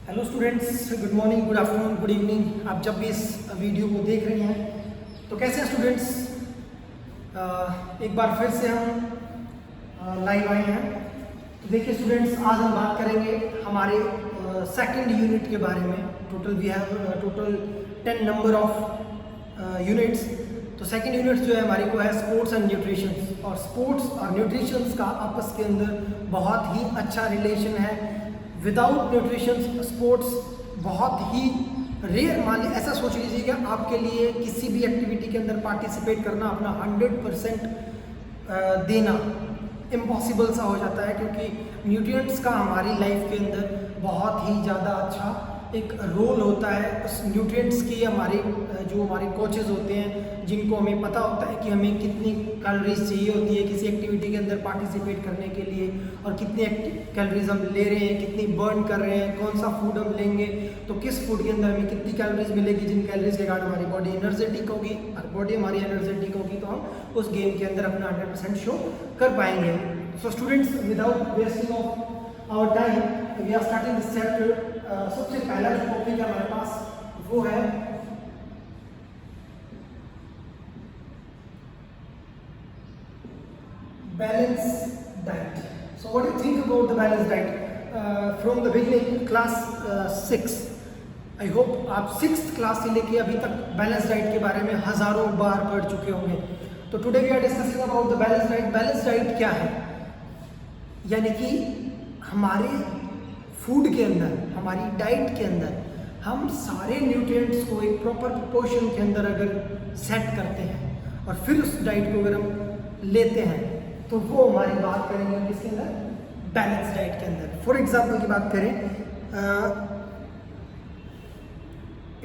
Hello students, good morning, good afternoon, good evening. आप जब भी इस वीडियो को देख रहे हैं तो कैसे हैं स्टूडेंट्स? एक बार फिर से हम लाइव आए हैं। तो देखिए स्टूडेंट्स, आज हम बात करेंगे हमारे सेकंड यूनिट के बारे में। Total we have total 10 number of units. तो सेकंड यूनिट जो है हमारी को है स्पोर्ट्स एंड न्यूट्रिशन। और स्पोर्ट्स और न्यूट्रिशन का आपस के अंदर बहुत ही अच्छा रिलेशन है। विदाउट न्यूट्रिशन स्पोर्ट्स बहुत ही रेयर। मान लीजिए, ऐसा सोच लीजिए कि आपके लिए किसी भी एक्टिविटी के अंदर पार्टिसिपेट करना, अपना 100% देना इम्पॉसिबल सा हो जाता है, क्योंकि न्यूट्रिएंट्स का हमारी लाइफ के अंदर बहुत ही ज़्यादा अच्छा एक रोल होता है। उस न्यूट्रिएंट्स की हमारे जो हमारे कोचेज़ होते हैं, जिनको हमें पता होता है कि हमें कितनी कैलोरीज चाहिए होती है किसी एक्टिविटी के अंदर पार्टिसिपेट करने के लिए, और कितनी कैलोरीज हम ले रहे हैं, कितनी बर्न कर रहे हैं, कौन सा फूड हम लेंगे तो किस फूड के अंदर हमें कितनी कैलोरीज मिलेगी, जिन कैलोरीज के कारण हमारी बॉडी एनर्जेटिक होगी। और बॉडी हमारी एनर्जेटिक होगी तो हम उस गेम के अंदर अपना 100% शो कर पाएंगे। So students, without wasting of our time we are starting this chapter. सबसे पहला जो टॉपिक है हमारे पास वो है balance diet. So what do you think about the balance diet? From the beginning class 6, I hope आप 6th क्लास से लेके अभी तक बैलेंस डाइट के बारे में हजारों बार पढ़ चुके होंगे। तो today we are discussing about the balance diet. Balance diet क्या है? यानी कि हमारे फूड के अंदर, हमारी डाइट के अंदर हम सारे न्यूट्रिएंट्स को एक प्रॉपर प्रोपोर्शन के अंदर अगर सेट करते हैं और फिर उस डाइट को अगर हम लेते हैं तो वो हमारी बात करेंगे किसके अंदर? बैलेंस डाइट के अंदर। फॉर एग्जाम्पल की बात करें,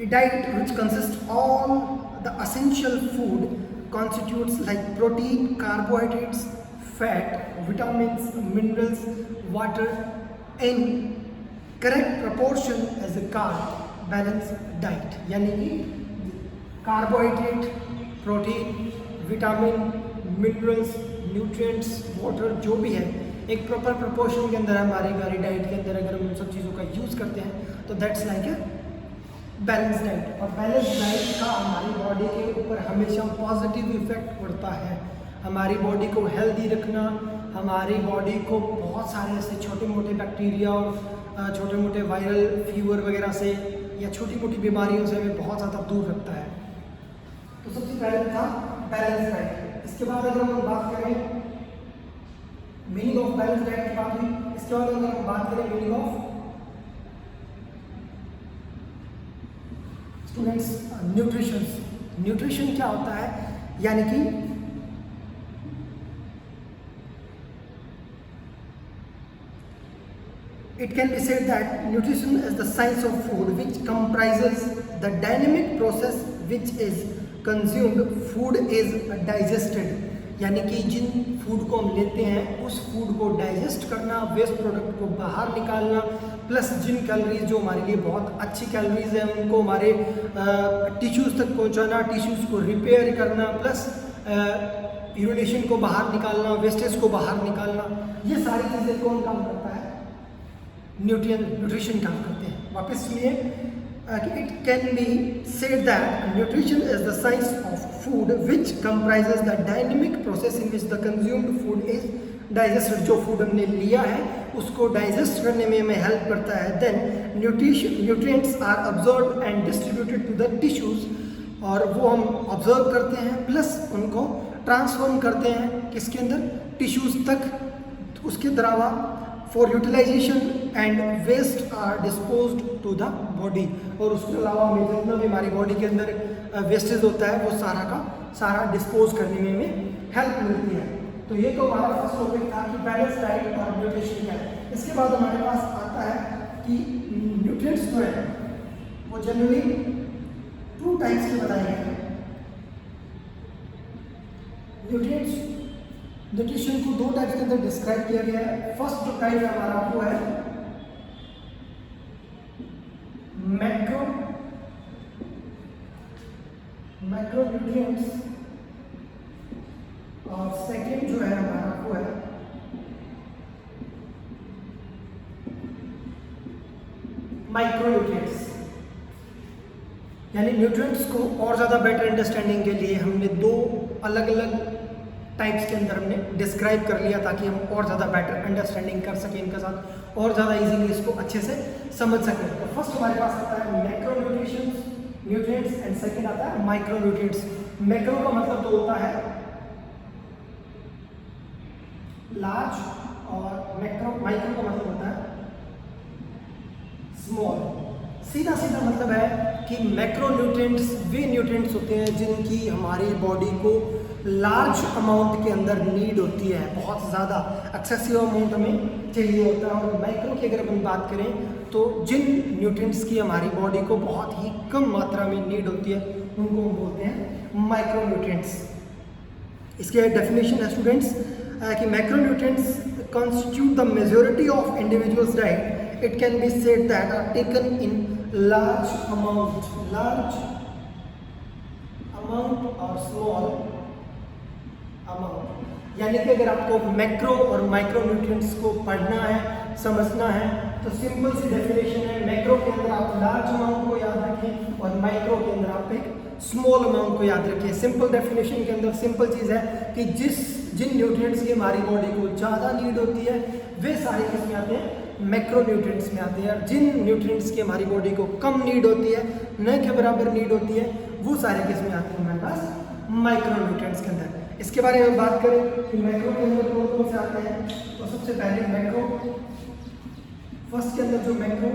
a diet which consists all the essential food constitutes like protein, carbohydrates, fat, vitamins, minerals, water in correct proportion as a carb balanced diet। यानी कि carbohydrate, protein, vitamin, minerals, nutrients, water जो भी है एक proper proportion के अंदर हमारी diet के अंदर अगर हम उन सब चीज़ों का यूज़ करते हैं तो that's like a balance diet. और बैलेंस डाइट का हमारी बॉडी के ऊपर हमेशा पॉजिटिव इफेक्ट पड़ता है। हमारी बॉडी को हेल्दी रखना, हमारी बॉडी को बहुत सारे ऐसे छोटे मोटे बैक्टीरिया और छोटे मोटे वायरल फीवर वगैरह से या छोटी मोटी बीमारियों से हमें बहुत ज़्यादा दूर रखता है। तो सबसे पहले था बैलेंस डाइट। इसके बाद अगर हम बात करें मीनिंग ऑफ बैलेंस डाइट की बात हुई, इसके बाद अगर हम बात करें meaning of students nutrition. Nutrition क्या होता है? यानी कि it can be said that nutrition is the science of food which comprises the dynamic process which is consumed food is digested। यानी कि जिन फूड को हम लेते हैं उस फूड को डाइजेस्ट करना, वेस्ट प्रोडक्ट को बाहर निकालना, प्लस जिन कैलोरीज जो हमारे लिए बहुत अच्छी कैलोरीज हैं उनको हमारे टिश्यूज़ तक पहुंचाना, टिश्यूज़ को रिपेयर करना, प्लस यूरिनेशन को बाहर निकालना, वेस्टेज को बाहर निकालना, ये सारी चीज़ें कौन काम करता है? न्यूट्रिशन काम करते हैं। वापस सुनिए कि it can be said that nutrition is the science of food which comprises the dynamic process in which the consumed food is digested. जो फूड हमने लिया है उसको डाइजेस्ट करने में हमें हेल्प करता है। Then nutrients are absorbed and distributed to the tissues, और वो हम ऑब्जर्व करते हैं प्लस उनको ट्रांसफॉर्म करते हैं किसके अंदर? टिश्यूज तक। उसके अलावा for utilization and waste are disposed to the body. और उसके अलावा हमें जितना भी हमारी बॉडी के अंदर वेस्टेज होता है वो सारा का सारा डिस्पोज करने में हमें हेल्प मिलती है। तो ये तो हमारा फर्स्ट टॉपिक था कि बैलेंस डाइट और न्यूट्रिशन क्या है। इसके बाद हमारे पास आता है कि न्यूट्रिएंट्स जो है वो जनरली 2 टाइप्स के बताए गए हैं। न्यूट्रिशन को 2 टाइप्स के अंदर डिस्क्राइब किया गया है। फर्स्ट जो टाइप है हमारा वो है मैक्रो न्यूट्रिएंट्स, और सेकेंड जो है हमारा वो है माइक्रोन्यूट्रिएंट्स, यानी न्यूट्रिएंट्स को और ज़्यादा बेटर अंडरस्टैंडिंग के लिए हमने दो अलग अलग टाइप्स के अंदर हमने डिस्क्राइब कर लिया ताकि हम और ज़्यादा बेटर अंडरस्टैंडिंग कर सकें इनके साथ और ज़्यादा इजीली इसको अच्छे से समझ सकें। तो फर्स्ट हमारे पास आता है मैक्रोन्यूट्रिएंट्स न्यूट्रिएंट्स एंड सेकंड आता है माइक्रोन्यूट्रिएंट्स। मैक्रो का मतलब तो होता है लार्ज और माइक्रो का मतलब होता है स्मॉल। सीधा सीधा मतलब है कि मैक्रोन्यूट्रिएंट्स वे न्यूट्रिएंट्स होते हैं जिनकी हमारी बॉडी को लार्ज अमाउंट के अंदर नीड होती है, बहुत ज़्यादा एक्सेसिव अमाउंट हमें चाहिए होता है। और माइक्रो की अगर हम बात करें तो जिन न्यूट्रिएंट्स की हमारी बॉडी को बहुत ही कम मात्रा में नीड होती है उनको हम बोलते हैं माइक्रोन्यूट्रिएंट्स। इसके डेफिनेशन है स्टूडेंट्स कि macronutrients constitute the majority of individuals' diet. It can be said that are taken in large amount or small amount. यानी कि अगर आपको मैक्रो और माइक्रोन्यूट्रिएंट्स को पढ़ना है, समझना है, तो सिंपल सी डेफिनेशन है, मैक्रो के अंदर आप लार्ज अमाउंट को याद रखें और माइक्रो के अंदर आप एक स्मॉल अमाउंट को याद रखें। सिंपल डेफिनेशन के अंदर सिंपल चीज़ है कि जिन न्यूट्रिएंट्स की हमारी बॉडी को ज़्यादा नीड होती है वे सारे किसमें आते हैं, मैक्रोन्यूट्रिएंट्स में आते हैं। और जिन न्यूट्रिएंट्स की हमारी बॉडी को कम नीड होती है, न के बराबर नीड होती है, वो सारे किसमें आते हैं हमारे पास माइक्रोन्यूट्रिएंट्स के अंदर। इसके बारे में बात करें कि मैक्रो के अंदर कौन कौन से आते हैं, तो सबसे पहले मैक्रो फर्स्ट के अंदर जो मैक्रो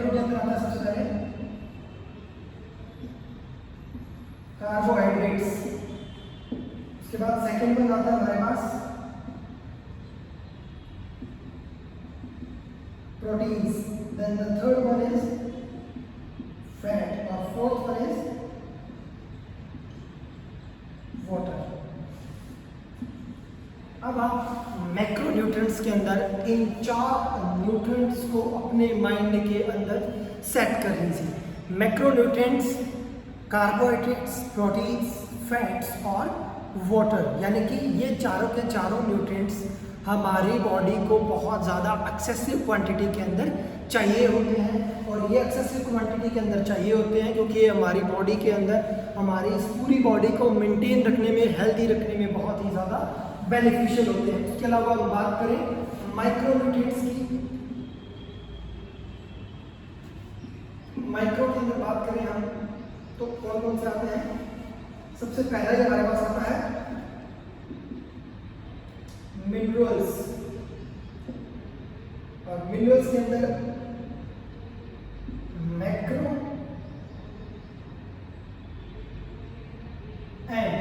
के अंदर आता है सबसे पहले कार्बोहाइड्रेट्स। उसके बाद सेकंड वन आता है हमारे पास proteins, then the third one is fat और फोर्थ वन इज वाटर। अब आप मैक्रोन्यूट्रिएंट्स के अंदर इन चार न्यूट्रिएंट्स को अपने माइंड के अंदर सेट कर लीजिए। मैक्रोन्यूट्रिएंट्स कार्बोहाइड्रेट्स, प्रोटीन्स, फैट्स और वाटर, यानी कि ये चारों के चारों न्यूट्रिएंट्स हमारी बॉडी को बहुत ज़्यादा एक्सेसिव क्वांटिटी के अंदर चाहिए होते हैं। और ये एक्सेसिव क्वांटिटी के अंदर चाहिए होते हैं क्योंकि ये हमारी बॉडी के अंदर हमारी इस पूरी बॉडी को मेंटेन रखने में, हेल्दी रखने में बहुत ही ज़्यादा बेनिफिशियल होते हैं। इसके अलावा हम बात करें माइक्रोन्यूट्रिएंट्स की, माइक्रो के अंदर बात करें हम तो कौन कौन से आते हैं। सबसे पहला जो हमारे पास आता है मिनरल्स, और मिनरल्स के अंदर मैक्रो एंड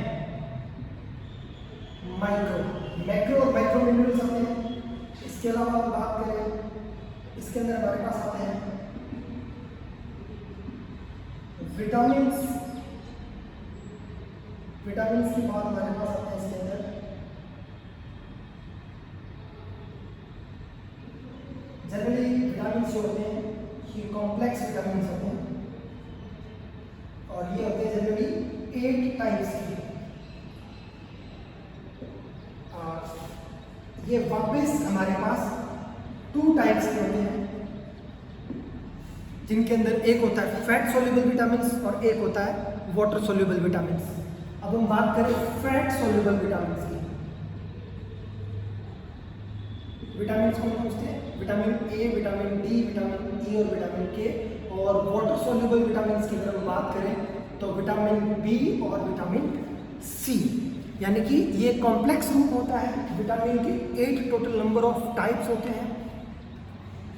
माइक्रो, मैक्रो और माइक्रो मिनरल्स आते हैं। इसके अलावा हम बात करें इसके अंदर हमारे पास आते हैं विटामिन्स, विटामिन्स की बात हमारे पास आते हैं। इसके अंदर जनरली विटामिन्स जो होते हैं ये कॉम्प्लेक्स विटामिन्स होते हैं और ये होते हैं जनरली 8 टाइप्स के। और ये वापस हमारे पास 2 टाइप्स के होते हैं जिनके अंदर एक होता है फैट सोल्यूबल विटामिन्स और एक होता है वाटर सोल्यूबल विटामिन्स। अब हम बात करें फैट सोल्यूबल विटामिन्स की। विटामिन्स कौन कौन से हैं? Vitamin A, vitamin D, vitamin E और विटामिन के। और वाटर सोल्यूबल विटामिन्स की अगर हम बात करें तो विटामिन बी और विटामिन सी, यानी कि ये कॉम्प्लेक्स रूप होता है। विटामिन के 8 टोटल नंबर ऑफ टाइप्स होते हैं।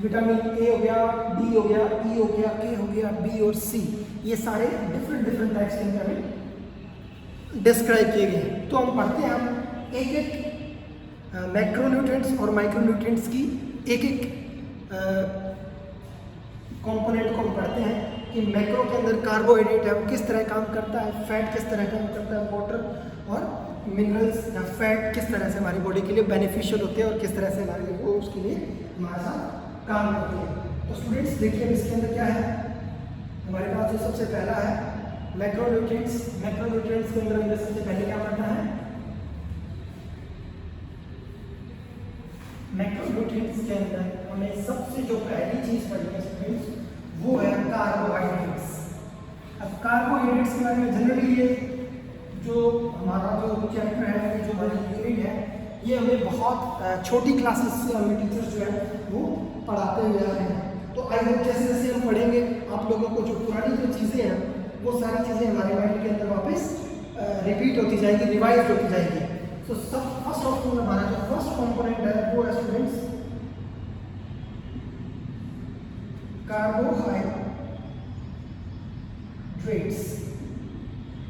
विटामिन ए हो गया, डी हो गया, ई हो गया, के हो गया, बी और सी, ये सारे डिफरेंट टाइप्स के अंदर में डिस्क्राइब किए गए हैं। तो हम पढ़ते हैं हम एक एक मैक्रोन्यूट्रिएंट्स और माइक्रोन्यूट्रिएंट्स की एक कंपोनेंट को हम पढ़ते हैं कि मैक्रो के अंदर कार्बोहाइड्रेट है वो किस तरह काम करता है, फैट किस तरह काम करता है, वाटर और मिनरल्स या फैट किस तरह से हमारी बॉडी के लिए बेनिफिशियल होते हैं और किस तरह से हमारे लिए वो उसके लिए हमारे साथ काम करते हैं। तो स्टूडेंट्स देखिए इसके अंदर क्या है हमारे पास। जो सबसे पहला है मैक्रोन्यूट्रिएंट्स। मैक्रोन्यूट्रिएंट्स के अंदर हमें सबसे पहले क्या पढ़ना है, मैक्रोन्यूट्रिएंट्स के अंदर हमें सबसे जो पहली चीज पढ़नी है स्टूडेंट्स वो है कार्बोहाइड्रेट्स। अब कार्बोहाइड्रेट्स के बारे में जनरली ये जो हमारा जो चैप्टर है, जो हमारी यूनिट है, ये हमें बहुत छोटी क्लासेस से हमें टीचर्स जो है वो पढ़ाते हुए आ रहे हैं। तो आई होप जैसे जैसे हम पढ़ेंगे आप लोगों को जो पुरानी जो चीज़ें हैं वो सारी चीज़ें हमारे माइंड के अंदर वापस रिपीट होती जाएगी, रिवाइज होती जाएगी। तो सब फर्स्ट ऑफ ऑल हमारा जो फर्स्ट कंपोनेंट है वो है स्टूडेंट्स कार्बोहाइड्रेट्स।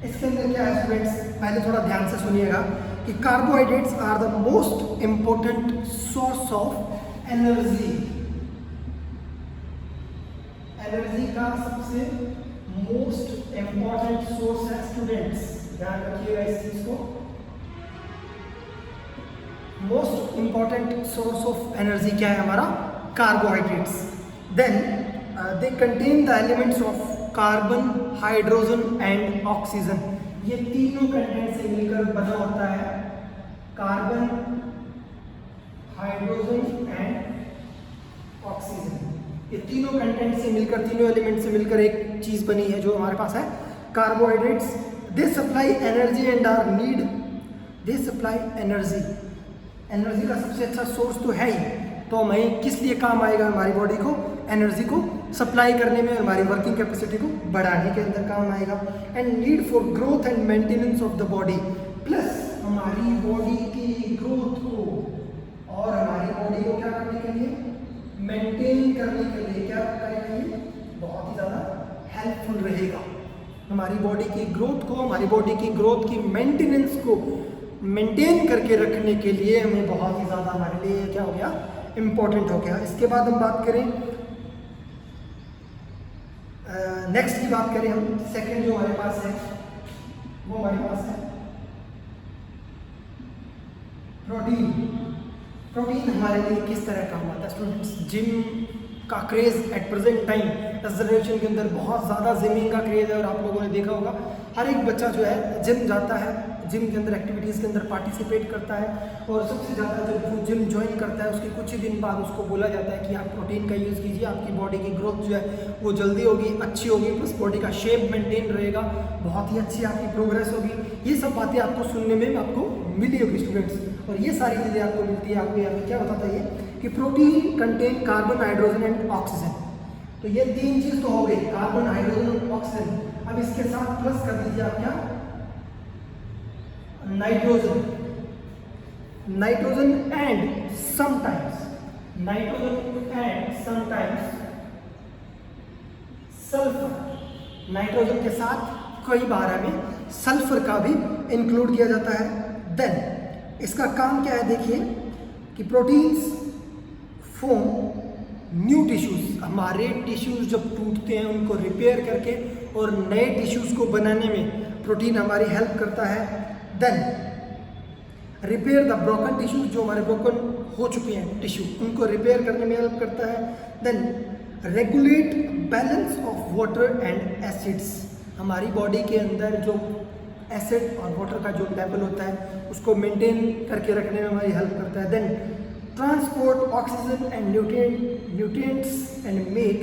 इसके अंदर क्या है स्टूडेंट्स, पहले थोड़ा ध्यान से सुनिएगा कि carbohydrates are the most important source of energy. Energy का सबसे मोस्ट इंपॉर्टेंट सोर्स है स्टूडेंट्स, ध्यान रखिएगा इस चीज को। Most important source of energy क्या है हमारा, carbohydrates. Then they contain the elements of carbon, hydrogen and oxygen. ये तीनों कंटेंट से मिलकर बना होता है कार्बन, हाइड्रोजन एंड ऑक्सीजन। ये तीनों कंटेंट से मिलकर, तीनों एलिमेंट से मिलकर एक चीज बनी है जो हमारे पास है carbohydrates. They supply energy and are need, they supply energy. Energy का सबसे अच्छा सोर्स तो है ही, तो हमें किस लिए काम आएगा, हमारी बॉडी को एनर्जी को सप्लाई करने में, हमारी वर्किंग कैपेसिटी को बढ़ाने के अंदर काम आएगा। And need for growth and maintenance of the body, plus हमारी बॉडी की ग्रोथ को और हमारी बॉडी को क्या करने के लिए, मेंटेन करने के लिए, क्या करेंगे, बहुत ही ज़्यादा हेल्पफुल रहेगा। हमारी बॉडी की ग्रोथ को, हमारी बॉडी की ग्रोथ की मेंटेनेंस को मेंटेन करके रखने के लिए हमें बहुत ही ज़्यादा, हमारे लिए क्या हो गया, इम्पोर्टेंट हो गया। इसके बाद हम बात करें नेक्स्ट की बात करें हम, सेकंड जो हमारे पास है वो हमारे पास है प्रोटीन। प्रोटीन हमारे लिए किस तरह काम आता है स्टूडेंट्स, जिम का क्रेज एट प्रेजेंट टाइम इस जनरेशन के अंदर बहुत ज़्यादा जिमिंग का क्रेज है। और आप लोगों ने देखा होगा हर एक बच्चा जो है जिम जाता है, जिम के अंदर एक्टिविटीज़ के अंदर पार्टिसिपेट करता है। और सबसे ज़्यादा जब वो जिम ज्वाइन करता है उसके कुछ ही दिन बाद उसको बोला जाता है कि आप प्रोटीन का यूज़ कीजिए, आपकी बॉडी की ग्रोथ जो है वो जल्दी होगी, अच्छी होगी, प्लस बॉडी का शेप मेंटेन रहेगा, बहुत ही अच्छी आपकी प्रोग्रेस होगी। ये सब बातें आपको सुनने में आपको मिली होगी स्टूडेंट्स। और ये सारी चीज़ें आपको मिलती है। आपको यहाँ पे क्या बताता है ये कि protein contain carbon, hydrogen and oxygen. तो ये तीन चीज़ तो हो गई, कार्बन, हाइड्रोजन और ऑक्सीजन। अब इसके साथ प्लस कर दीजिए आप क्या, nitrogen, nitrogen and sometimes, nitrogen and sometimes sulphur. Nitrogen के साथ कई बार हमें सल्फर का भी इंक्लूड किया जाता है। देन इसका काम क्या है, देखिए कि प्रोटीन्स फॉर्म न्यू टिश्यूज। हमारे टिश्यूज जब टूटते हैं उनको रिपेयर करके और नए टिश्यूज को बनाने में प्रोटीन हमारी हेल्प करता है। Then repair the broken tissues, जो हमारे ब्रोकन हो चुके हैं टिश्यू, उनको रिपेयर करने में हेल्प करता है। Then regulate balance of water and acids. हमारी बॉडी के अंदर जो एसिड और वाटर का जो लेवल होता है उसको मेंटेन करके रखने में हमारी हेल्प करता है। Then transport oxygen and nutrients and make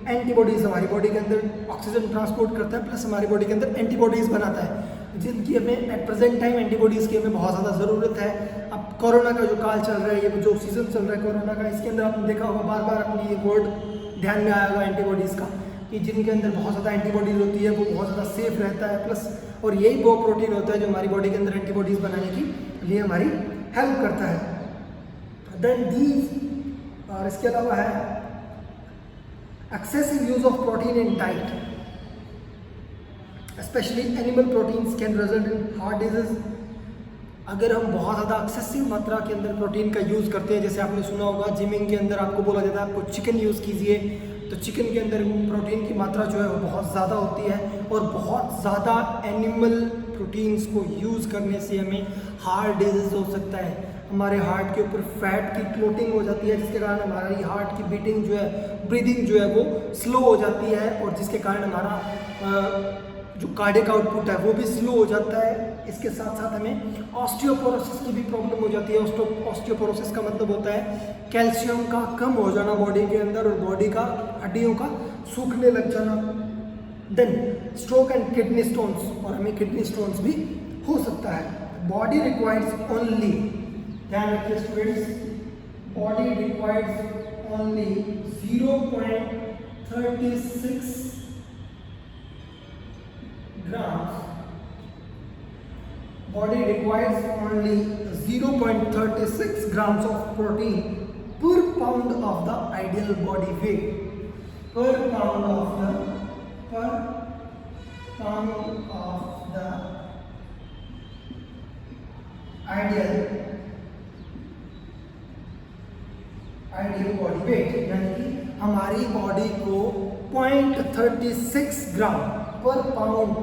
antibodies. हमारी बॉडी के अंदर ऑक्सीजन ट्रांसपोर्ट करता है, प्लस हमारी बॉडी के अंदर एंटीबॉडीज बनाता है, जिनकी हमें एट प्रेजेंट टाइम एंटीबॉडीज़ की हमें बहुत ज़्यादा ज़रूरत है। अब कोरोना का जो काल चल रहा है, ये जो सीजन चल रहा है कोरोना का, इसके अंदर आपने देखा होगा बार बार अपनी ये वर्ड ध्यान में आया होगा एंटीबॉडीज़ का, कि जिनके अंदर बहुत ज़्यादा एंटीबॉडीज़ होती है वो बहुत ज़्यादा सेफ रहता है। प्लस और यही वो प्रोटीन होता है जो हमारी बॉडी के अंदर एंटीबॉडीज़ बनाने के लिए हमारी हेल्प करता है। देन दीज, और इसके अलावा है excessive use of protein in diet, specially animal proteins can result in heart disease. अगर हम बहुत ज़्यादा एक्सेसिव मात्रा के अंदर प्रोटीन का यूज़ करते हैं, जैसे आपने सुना होगा जिमिंग के अंदर आपको बोला जाता है आपको चिकन यूज़ कीजिए, तो चिकन के अंदर प्रोटीन की मात्रा जो है वो बहुत ज़्यादा होती है। और बहुत ज़्यादा एनिमल प्रोटीन्स को यूज़ करने से हमें हार्ट डिजीज़ हो सकता है, हमारे हार्ट के ऊपर फैट की क्लोटिंग हो जाती है, जिसके कारण हमारी हार्ट की बीटिंग जो है, ब्रीदिंग जो है वो स्लो हो जाती है, और जिसके कारण हमारा जो कार्डियक आउटपुट है वो भी स्लो हो जाता है। इसके साथ साथ हमें ऑस्टियोपोरोसिस की भी प्रॉब्लम हो जाती है। ऑस्टियोपोरोसिस का मतलब होता है कैल्शियम का कम हो जाना बॉडी के अंदर और बॉडी का हड्डियों का सूखने लग जाना। Then stroke and kidney stones, और हमें किडनी स्टोन्स भी हो सकता है। बॉडी रिक्वायर्स ओनली, ध्यान रखिए students, body requires only 0.36 grams. Body requires only 0.36 grams of protein per pound of the ideal body weight. Per pound of the ideal body weight, यानी कि हमारी बॉडी को 0.36 ग्राम पर पाउंड,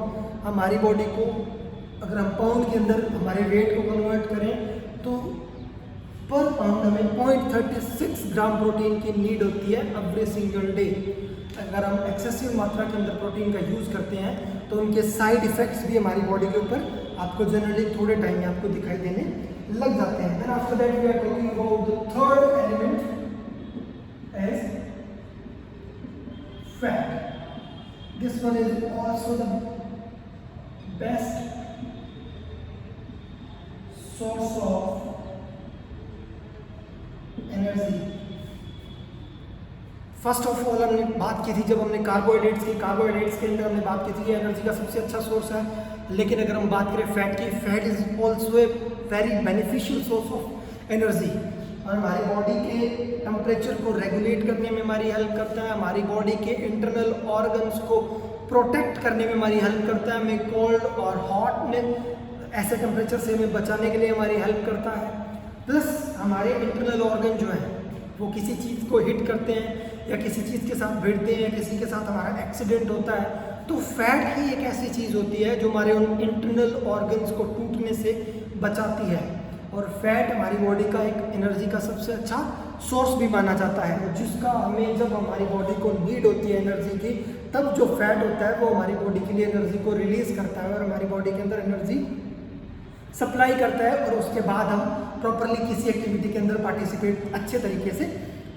हमारी बॉडी को अगर हम पाउंड के अंदर हमारे वेट को कन्वर्ट करें तो पर पाउंड हमें 0.36 ग्राम प्रोटीन की नीड होती है एवरी सिंगल डे। अगर हम एक्सेसिव मात्रा के अंदर प्रोटीन का यूज़ करते हैं तो उनके साइड इफ़ेक्ट्स भी हमारी बॉडी के ऊपर आपको जनरली थोड़े टाइम में आपको दिखाई देने लग जाते हैं। Then after that we are talking about the third element as fat. This one is also the best source of energy. First of all हमने बात की थी जब हमने कार्बोहाइड्रेट्स के अंदर हमने बात की थी कि एनर्जी का सबसे अच्छा सोर्स है। लेकिन अगर हम बात करें फैट की, fat is also a very beneficial source of energy और हमारी बॉडी के टेम्परेचर को रेगुलेट करने में हमारी हेल्प करता है, हमारी बॉडी के इंटरनल ऑर्गन्स को प्रोटेक्ट करने में हमारी हेल्प करता है, हमें कोल्ड और हॉट में ऐसे टेम्परेचर से हमें बचाने के लिए हमारी हेल्प करता है। प्लस हमारे इंटरनल ऑर्गन जो है वो किसी चीज़ को हिट करते हैं या किसी चीज़ के साथ भिड़ते हैं या किसी के साथ हमारा एक्सीडेंट होता है तो फैट ही एक ऐसी चीज़ होती है जो हमारे उन इंटरनल ऑर्गन्स को टूटने से बचाती है। और फैट हमारी बॉडी का एक एनर्जी का सबसे अच्छा सोर्स भी माना जाता है, जिसका हमें जब हमारी बॉडी को नीड होती है एनर्जी की, तब जो फैट होता है वो हमारी बॉडी के लिए एनर्जी को रिलीज करता है और हमारी बॉडी के अंदर एनर्जी सप्लाई करता है और उसके बाद हम प्रॉपरली किसी एक्टिविटी के अंदर पार्टिसिपेट अच्छे तरीके से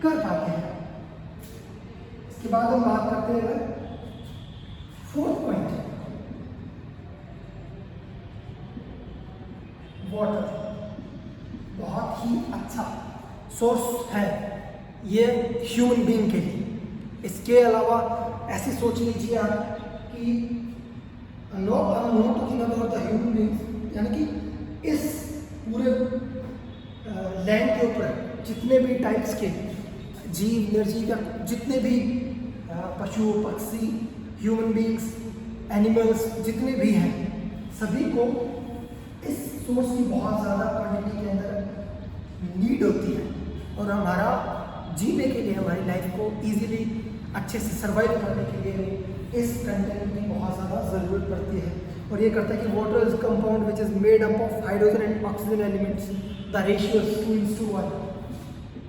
कर पाते हैं। इसके बाद हम बात करते हैं फोर्थ पॉइंट, वाटर। बहुत ही अच्छा सोर्स है ये ह्यूमन बीइंग के लिए। इसके अलावा ऐसी सोच लीजिए आप कि not talking about the human beings, यानी कि इस पूरे लैंड के ऊपर जितने भी टाइप्स के जीव निर्जीव या जितने भी पशु पक्षी ह्यूमन बीइंग्स एनिमल्स जितने भी हैं सभी को इस सोर्स की बहुत ज़्यादा क्वांटिटी के अंदर नीड होती है और हमारा जीने के लिए हमारी लाइफ को इजीली अच्छे से सर्वाइव करने के लिए इस कंटेंट की बहुत ज़्यादा ज़रूरत पड़ती है। और ये करता है कि water is compound which is made up of hydrogen and oxygen elements, the ratio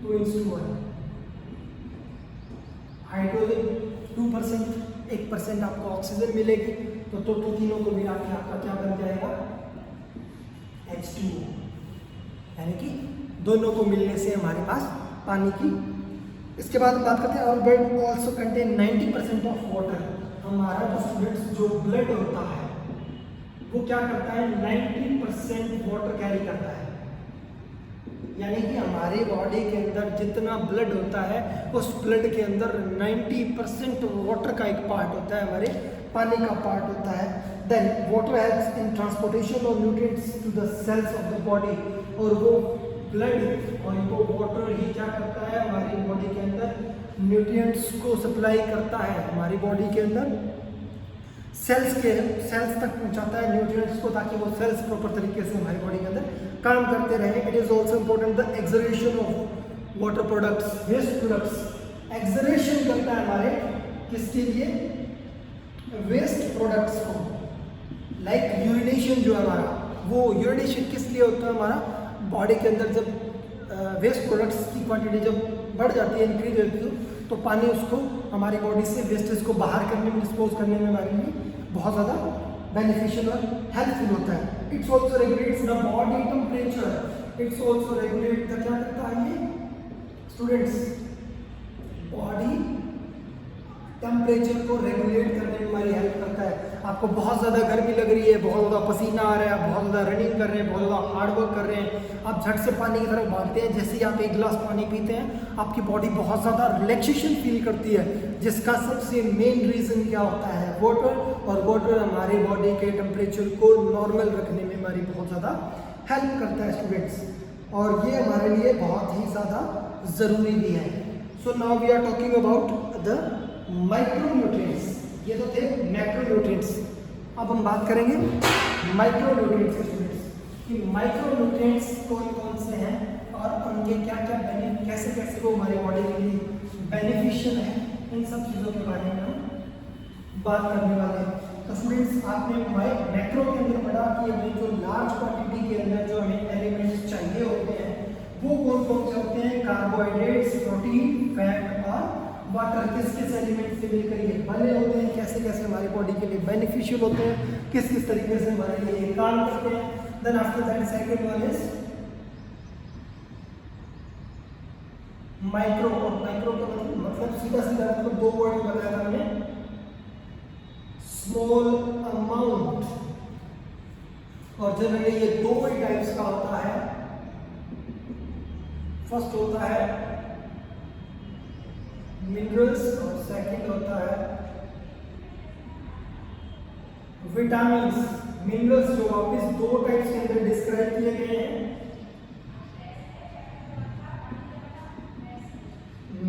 2:1। Hydrogen 2%, 1% आपको ऑक्सीजन मिलेगी तो तीनों को मिला के आपका क्या बन जाएगा, H2O, यानी कि दोनों को मिलने से हमारे पास पानी की। इसके बाद बात करते हैं और blood also contain 90% of water. हमारा जो ब्लड होता है वो क्या करता है, 90% वाटर कैरी करता है। यानी कि हमारे बॉडी के अंदर जितना ब्लड होता है उस ब्लड के अंदर 90% वाटर का एक पार्ट होता है, हमारे पानी का पार्ट होता है। Then water helps in transportation of nutrients to the cells of the body, और वो ब्लड और वो वाटर ही क्या करता है, हमारी बॉडी के अंदर न्यूट्रिएंट्स को सप्लाई करता है, हमारी बॉडी के अंदर सेल्स तक पहुंचाता है न्यूट्रिएंट्स को, ताकि वो सेल्स प्रॉपर तरीके से हमारी बॉडी के अंदर काम करते रहे। It is also important the excretion of water products, waste products. Excretion करता है हमारे किसके लिए, वेस्ट प्रोडक्ट्स को। लाइक यूरिनेशन जो है हमारा, वो यूरिनेशन किस लिए होता है, हमारा बॉडी के अंदर जब वेस्ट प्रोडक्ट्स की क्वांटिटी जब बढ़ जाती है, इंक्रीज होती है, तो पानी उसको हमारी बॉडी से वेस्टेज को बाहर करने में, डिस्पोज करने में हमारे लिए बहुत ज़्यादा बेनिफिशियल और हेल्पफुल होता है। It's also regulates the body temperature, it's also regulate the, क्या करता है ये स्टूडेंट्स, बॉडी टेम्परेचर को रेगुलेट करने में हमारी हेल्प करता है। आपको बहुत ज़्यादा गर्मी लग रही है, बहुत ज़्यादा पसीना आ रहा है, आप बहुत ज़्यादा रनिंग कर रहे हैं, बहुत ज़्यादा हार्ड वर्क कर रहे हैं, आप झट से पानी की तरफ भागते हैं, जैसे ही आप एक गिलास पानी पीते हैं आपकी बॉडी बहुत ज़्यादा रिलैक्सेशन फील करती है, जिसका सबसे मेन रीज़न क्या होता है, वाटर। और वाटर हमारे बॉडी के टेम्परेचर को नॉर्मल रखने में हमारी बहुत ज़्यादा हेल्प करता है स्टूडेंट्स, और ये हमारे लिए बहुत ही ज़्यादा ज़रूरी भी है। So now we are talking about the micronutrients. ये तो थे मैक्रोन्यूट्रिएंट्स, अब हम बात करेंगे माइक्रोन्यूट्रिएंट्स के स्टूडेंट्स कि माइक्रोन्यूट्रिएंट्स कौन कौन से हैं और उनके क्या क्या कैसे कैसे वो हमारे बॉडी के लिए बेनिफिशियल है, इन सब चीज़ों के बारे में हम बात करने वाले हैं। तो स्टूडेंट्स आपने मैक्रो के अंदर पढ़ा कि हमें जो लार्ज क्वांटिटी के अंदर जो हमें एलिमेंट्स चाहिए होते हैं वो कौन कौन से होते हैं, कार्बोहाइड्रेट्स, प्रोटीन, फैट और वाटर। किस किस एलिमेंट से मिलकर ये बने होते हैं, कैसे कैसे हमारी बॉडी के लिए बेनिफिशियल होते हैं, किस किस तरीके से हमारे लिए ये काम करते हैं। Then after that second one is micro. और माइक्रो का मतलब सीधा सीधा मतलब दो वर्ड बताया था हमने, स्मॉल अमाउंट। और जनरली ये दो ही टाइप्स का होता है। फर्स्ट होता है मिनरल्स और सेकंड होता है विटामिन्स। मिनरल्स जो वापिस दो टाइप्स के अंदर डिस्क्राइब किए गए हैं,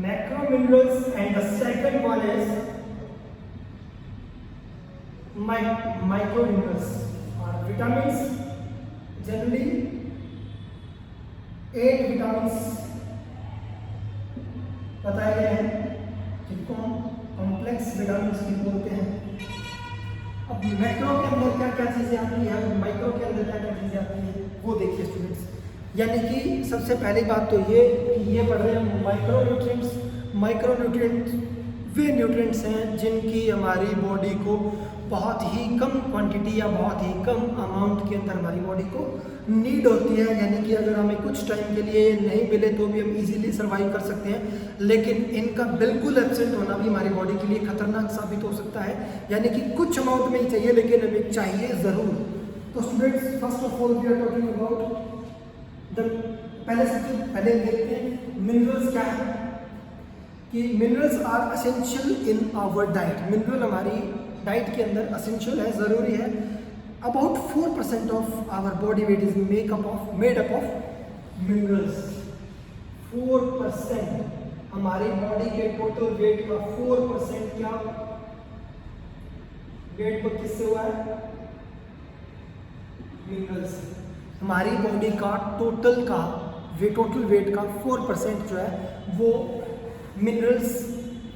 macro minerals and the second one is micro minerals. और विटामिन्स जनरली 8 विटामिन्स बताए गए हैं जिनको हम कॉम्प्लेक्स विटामिन्स भी बोलते हैं। अब मैक्रो के अंदर क्या क्या चीज़ें आती है और माइक्रो के अंदर क्या क्या चीज़ें आती है वो देखिए स्टूडेंट्स। यानी कि सबसे पहली बात तो ये पढ़ रहे हैं माइक्रो न्यूट्रिएंट्स। माइक्रो न्यूट्रिएंट्स वे न्यूट्रिएंट्स हैं जिनकी हमारी बॉडी को बहुत ही कम क्वांटिटी या बहुत ही कम अमाउंट के अंदर हमारी बॉडी को नीड होती है। यानी कि अगर हमें कुछ टाइम के लिए नहीं मिले तो भी हम इजीली सर्वाइव कर सकते हैं, लेकिन इनका बिल्कुल एब्सेंट होना भी हमारी बॉडी के लिए खतरनाक साबित हो सकता है। यानी कि कुछ अमाउंट में ही चाहिए लेकिन हमें चाहिए ज़रूर। तो students first of all we are talking about the, पहले सबसे पहले देखते हैं मिनरल्स क्या है। कि minerals are essential in our diet. Mineral हमारी डाइट के अंदर एसेंशियल है, ज़रूरी है। About 4% of our body weight is made up of minerals. 4% हमारी बॉडी के टोटल वेट का 4% क्या वेट पर किससे हुआ है, मिनरल्स। हमारी बॉडी का टोटल वेट का 4% जो है वो मिनरल्स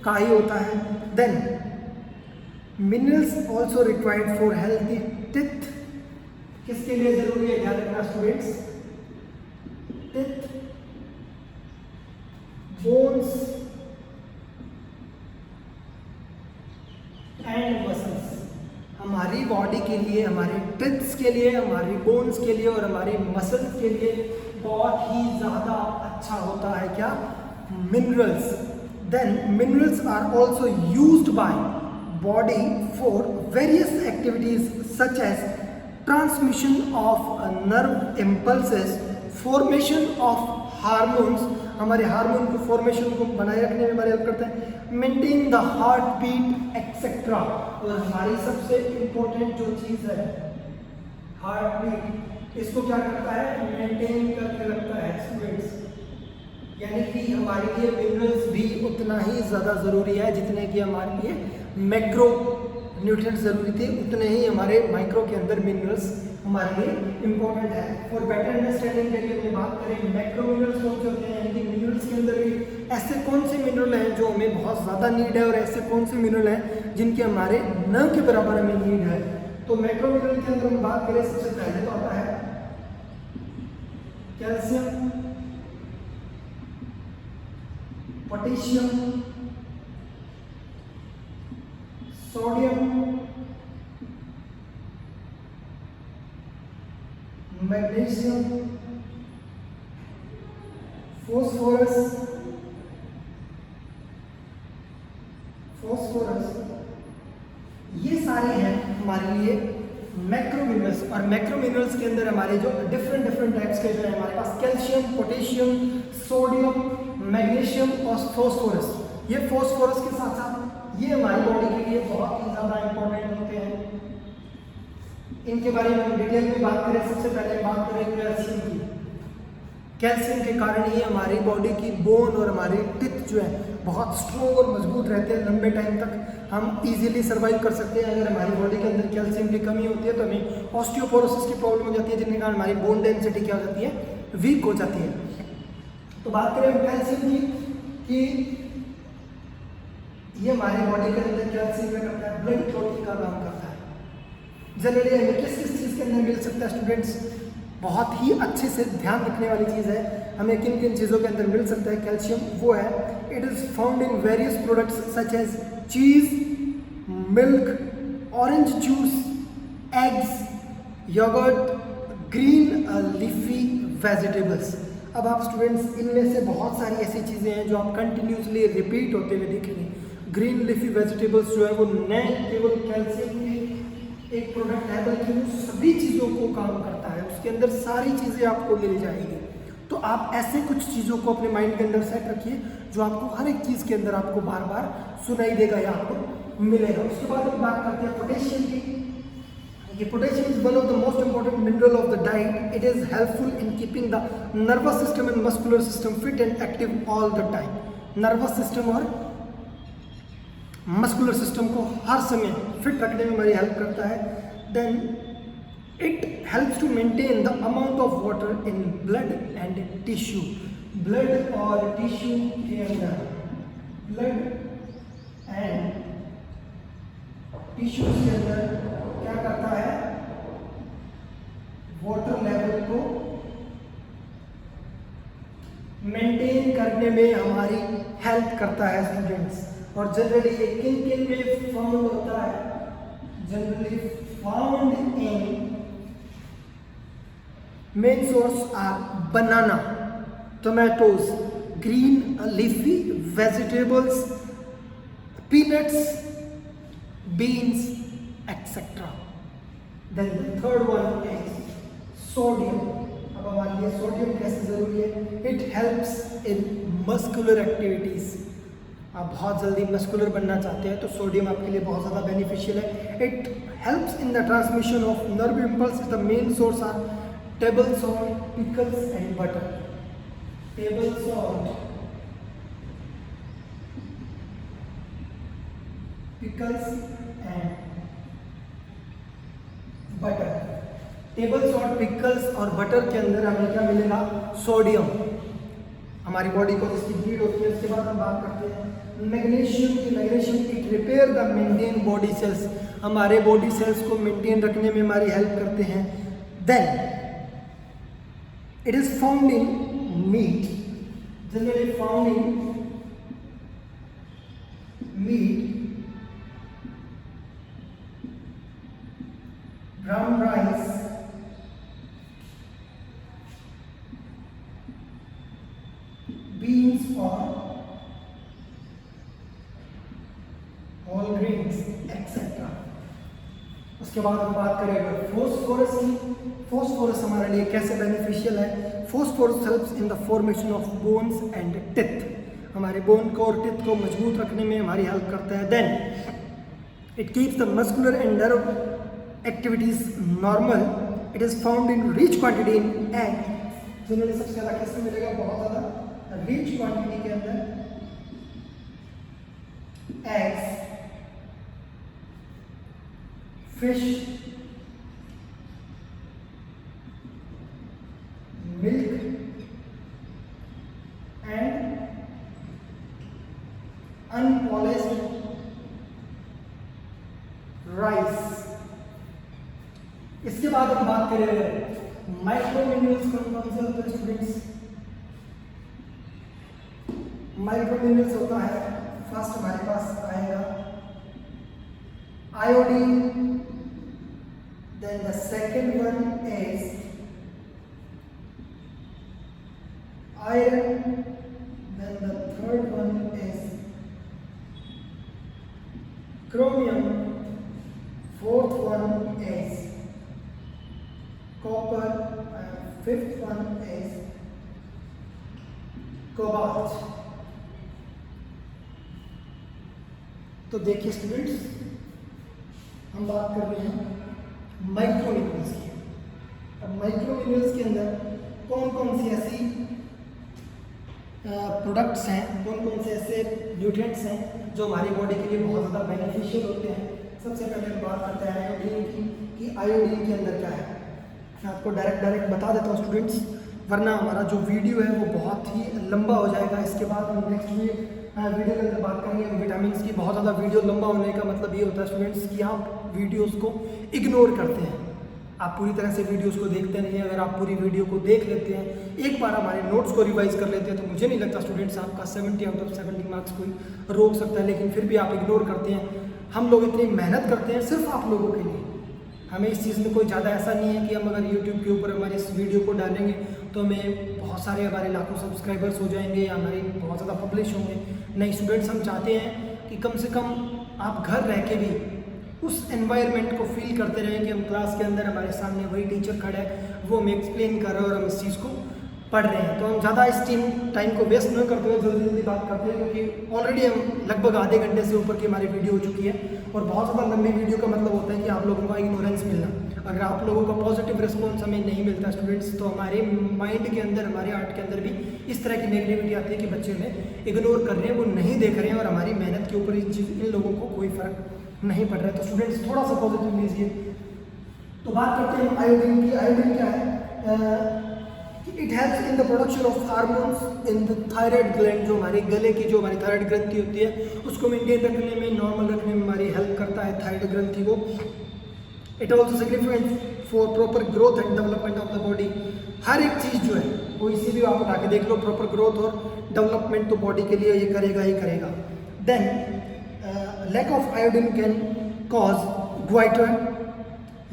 का ही होता है। Then minerals also required for healthy teeth. किसके लिए जरूरी है, ध्यान रखना students, teeth, bones and muscles. हमारी बॉडी के लिए, हमारे टीथ्स के लिए, हमारी बोन्स के लिए और हमारी मसल्स के लिए बहुत ही ज़्यादा अच्छा होता है क्या, minerals. Then minerals are also used by body for various activities such as transmission of nerve impulses, formation of hormones, हमारे हार्मोन को फॉर्मेशन को बनाए रखने में हमारी हेल्प करते हैं, maintain the heart beat etcetera. और हमारी सबसे इम्पोर्टेंट जो चीज़ है हार्ट बीट, इसको क्या करता है, मेंटेन करके रखता है स्टूडेंट्स। यानी कि हमारे लिए मिनरल्स भी उतना ही ज़्यादा ज़रूरी है जितने कि हमारे लिए मैक्रो न्यूट्रिएंट्स ज़रूरी थे, उतने ही हमारे माइक्रो के अंदर मिनरल्स हमारे लिए इम्पोर्टेंट है। फॉर बेटर अंडरस्टैंडिंग के लिए हम बात करें मैक्रो मिनरल्स कौन से होते हैं, यानी कि मिनरल्स के अंदर भी ऐसे कौन से मिनरल हैं जो हमें बहुत ज़्यादा नीड है और ऐसे कौन से मिनरल हैं जिनके हमारे न के बराबर हमें नीड है। तो मैक्रो मिनरल के अंदर हम बात करें, सबसे पहले तो आता है calcium, potassium, sodium, magnesium, phosphorus, ये सारे हैं हमारे लिए मैक्रो मिनरल्स। और मैक्रो मिनरल्स के अंदर हमारे जो डिफरेंट टाइप्स के जो है हमारे पास कैल्शियम, पोटेशियम, सोडियम, मैग्नीशियम और फॉस्फोरस। ये फॉस्फोरस के साथ साथ ये हमारी बॉडी के लिए बहुत ही ज़्यादा इंपॉर्टेंट होते हैं। इनके बारे में हम डिटेल में बात करें, सबसे पहले बात करें कैल्शियम की। कैल्शियम के कारण ही हमारी बॉडी की बोन और हमारे टिथ जो है बहुत स्ट्रॉन्ग और मजबूत रहते हैं। लंबे टाइम तक हम इजीली सर्वाइव कर सकते हैं। अगर हमारी बॉडी के अंदर कैल्शियम की कमी होती है तो हमें ऑस्टियोपोरोसिस की प्रॉब्लम हो जाती है, जिनके कारण हमारी बोन डेंसिटी क्या हो जाती है, वीक हो जाती है। तो बात करें कैल्शियम की कि ये हमारी बॉडी के अंदर कैल्शियम क्या करता है, ब्लड क्लॉटिंग का काम करता है। जनरली हमें किस चीज़ के अंदर मिल सकता है स्टूडेंट्स, बहुत ही अच्छे से ध्यान रखने वाली चीज़ है। हमें किन किन चीज़ों के अंदर मिल सकता है कैल्शियम, वो है it is found in various products such as cheese, milk, orange juice, eggs, yogurt, green leafy vegetables. अब आप स्टूडेंट्स इनमें से बहुत सारी ऐसी चीज़ें हैं जो आप कंटिन्यूसली रिपीट होते हुए देखेंगे। ग्रीन लीफी वेजिटेबल्स जो है वो न केवल कैल्शियम के एक प्रोडक्ट है बल्कि वो सभी चीज़ों को काम करता है, उसके अंदर सारी चीज़ें आपको मिल जाएगी। तो आप ऐसे कुछ चीज़ों को अपने माइंड के अंदर सेट रखिए जो आपको हर एक चीज़ के अंदर आपको बार बार सुनाई देगा या आपको मिलेगा। उसके बाद हम बात करते हैं पोटेशियम की। ये potassium is one of the most important mineral of the diet. It is helpful in keeping the nervous system and muscular system fit and active all the time. Nervous system और muscular system को हर समय fit रखने में हमारी help करता है। Then it helps to maintain the amount of water in blood and tissue. Blood और tissue के अंदर, ब्लड एंड टिश्यू के अंदर क्या करता है, वाटर लेवल को मेंटेन करने में हमारी हेल्प करता है स्टूडेंट्स। और जनरली ये किन किन में फाउंड होता है, generally found in main source are banana, tomatoes, green leafy vegetables, peanuts, beans, etc. Then the third one is sodium. अब हमारे लिए सोडियम कैसे जरूरी है, it helps in muscular activities. आप बहुत जल्दी मस्कुलर बनना चाहते हैं तो सोडियम आपके लिए बहुत ज़्यादा बेनिफिशियल है। It helps in the transmission of nerve impulse. The main source are table salt, pickles and butter. Table salt, pickles and butter. Table salt, pickles और बटर के अंदर हमें क्या मिलेगा, सोडियम, हमारी बॉडी को जिसकी नीड होती है। उसके बाद हम बात करते हैं मैग्नीशियम की। Magnesium it repair the maintain body cells, हमारे बॉडी सेल्स को मेंटेन रखने में हमारी हेल्प करते हैं। Then it is found in meat, generally found in meat, brown rice, beans और होल ग्रेन्स एक्सेट्रा। उसके बाद हम बात करेंगे फॉस्फोरस की। फॉस्फोरस हमारे लिए कैसे बेनिफिशियल है, phosphorus helps in the formation of bones and teeth, हमारे बोन को और टिथ को मजबूत रखने में हमारी हेल्प करता है। Then it keeps the muscular and nerve activities normal. It is found in rich quantity in egg. Generally सबसे ज़्यादा किसमें मिलेगा, बहुत ज़्यादा रिच क्वांटिटी के अंदर eggs, fish, milk and unpolished rice. इसके बाद हम बात करेंगे माइक्रो मिनरल्स कौन कौन से होते हैं स्टूडेंट्स। माइक्रो मिनरल्स होता है, फर्स्ट हमारे पास आएगा iodine, then the second one is iron, then the third one is chromium, fourth one is copper, and fifth one is cobalt. तो देखिए स्टूडेंट्स, हम बात कर रहे हैं माइक्रो मिनरल्स की। अब माइक्रो मिनरल्स के अंदर कौन कौन सी ऐसी प्रोडक्ट्स हैं, कौन कौन से ऐसे न्यूट्रिएंट्स हैं जो हमारी बॉडी के लिए बहुत ज़्यादा बेनिफिशियल होते हैं। सबसे पहले हम बात करते हैं आयोडीन की, कि आयोडीन के अंदर क्या है। मैं आपको डायरेक्ट बता देता हूँ स्टूडेंट्स, वरना हमारा जो वीडियो है वो बहुत ही लंबा हो जाएगा। इसके बाद हम नेक्स्ट वीडियो के अंदर बात करेंगे विटामिन की। बहुत ज़्यादा वीडियो लंबा होने का मतलब ये होता है स्टूडेंट्स कि आप वीडियोस को इग्नोर करते हैं, आप पूरी तरह से वीडियोस को देखते नहीं हैं। अगर आप पूरी वीडियो को देख लेते हैं, एक बार हमारे नोट्स को रिवाइज कर लेते हैं, तो मुझे नहीं लगता स्टूडेंट्स आपका 70 आउट ऑफ 70 मार्क्स कोई रोक सकता है। लेकिन फिर भी आप इग्नोर करते हैं। हम लोग इतनी मेहनत करते हैं सिर्फ आप लोगों के लिए। हमें इस चीज़ में कोई ज़्यादा ऐसा नहीं है कि हम अगर यूट्यूब के ऊपर हमारे इस वीडियो को डालेंगे तो हमें बहुत सारे हमारे लाखों सब्सक्राइबर्स हो जाएंगे या हमारे बहुत ज़्यादा पब्लिश होंगे। नहीं स्टूडेंट्स, हम चाहते हैं कि कम से कम आप घर रह के भी उस एनवायरनमेंट को फील करते रहें कि हम क्लास के अंदर हमारे सामने वही टीचर खड़ा है, वो हमें एक्सप्लेन कर रहा है और हम इस चीज़ को पढ़ रहे हैं। तो हम ज़्यादा इस टाइम को वेस्ट न करते हुए जल्दी जल्दी बात करते हैं, क्योंकि ऑलरेडी हम लगभग आधे घंटे से ऊपर की हमारी वीडियो हो चुकी है। और बहुत ज़्यादा लंबी वीडियो का मतलब होता है कि आप लोगों का इग्नोरेंस मिलना। अगर आप लोगों का पॉजिटिव रिस्पॉन्स हमें नहीं मिलता स्टूडेंट्स, तो हमारे माइंड के अंदर, हमारे आर्ट के अंदर भी इस तरह की नेगेटिविटी आती है कि बच्चे हमें इग्नोर कर रहे हैं, वो नहीं देख रहे हैं और हमारी मेहनत के ऊपर इन लोगों को कोई फ़र्क नहीं पड़ रहा है। तो स्टूडेंट्स थोड़ा सा पॉजिटिव लीजिए। तो बात करते हैं आयोडीन की। आयोडीन क्या है? It helps in the production of hormones in the thyroid gland. जो हमारे गले की जो हमारी थायराइड ग्रंथि होती है उसको मेंटेन रखने में, नॉर्मल रखने में हमारी हेल्प करता है थायराइड ग्रंथि को। It also significant for proper growth and development of the body. हर एक चीज़ जो है वो इसी भी आप उठा के देख लो, प्रॉपर ग्रोथ और डेवलपमेंट तो बॉडी के लिए ये करेगा ही करेगा। Then lack of iodine can cause goitre,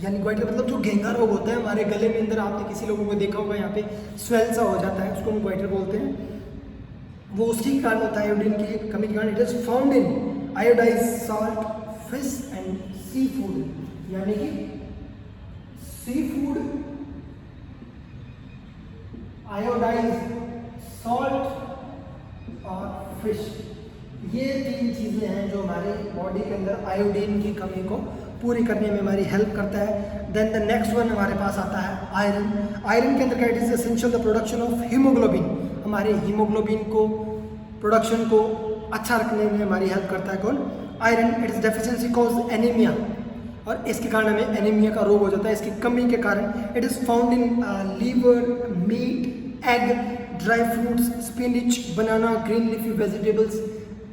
यानी ग्वाइटर मतलब जो घेंगा रोग होता है हमारे गले में अंदर। आपने किसी लोगों को देखा होगा यहाँ पे स्वेल सा हो जाता है, उसको हम ग्वाइटर बोलते हैं। वो उसी कारण होता है आयोडीन की कमी के कारण। It is found in iodise salt, fish and sea food, यानी कि सी फूड, आयोडाइज सॉल्ट और फिश, ये तीन चीज़ें हैं जो हमारे बॉडी के अंदर आयोडीन की कमी को पूरी करने में हमारी हेल्प करता है। देन द नेक्स्ट वन हमारे पास आता है आयरन। आयरन के अंदर क्या, it is essential the production of haemoglobin. हमारे हीमोग्लोबिन को प्रोडक्शन को अच्छा रखने में हमारी हेल्प करता है कौन? Iron. It is deficiency cause anaemia, और इसके कारण हमें एनीमिया का रोग हो जाता है इसकी कमी के कारण। It is found in liver, meat, egg, dry fruits, spinach, banana, green leafy vegetables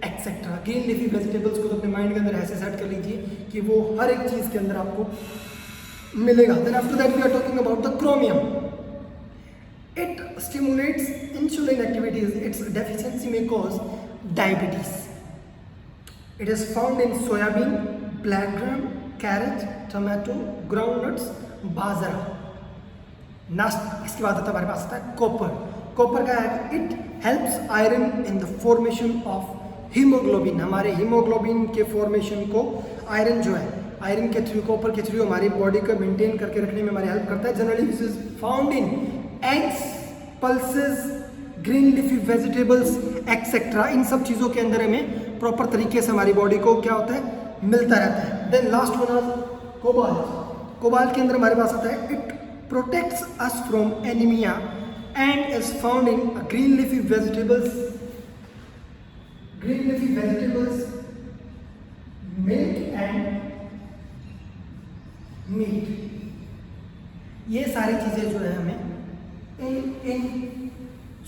etcetera. Green leafy vegetables को तो अपने माइंड के अंदर ऐसे सेट कर लीजिए कि वो हर एक चीज़ के अंदर आपको मिलेगा। Then after that we are talking about the chromium. It stimulates insulin activities. Its deficiency में cause diabetes. It is found in soybean, black gram, carrot, tomato, groundnuts, bajra, नाश्ता। इसके बाद आता है हमारे पास आता है कॉपर। कॉपर का है, it helps iron in the formation of haemoglobin. हमारे हीमोग्लोबिन के फॉर्मेशन को आयरन जो है, आयरन के थ्रू, कॉपर के थ्रू हमारी बॉडी को मेंटेन करके रखने में हमारी हेल्प करता है। Generally this is found in eggs, pulses, green leafy vegetables etcetera. इन सब चीज़ों के अंदर हमें प्रॉपर तरीके से हमारी बॉडी को क्या होता है, मिलता रहता है। Then last one is cobalt. Cobalt के अंदर हमारे पास आता है, it protects us from anaemia and is found in green leafy vegetables, milk and meat. ये सारी चीज़ें जो है हमें इन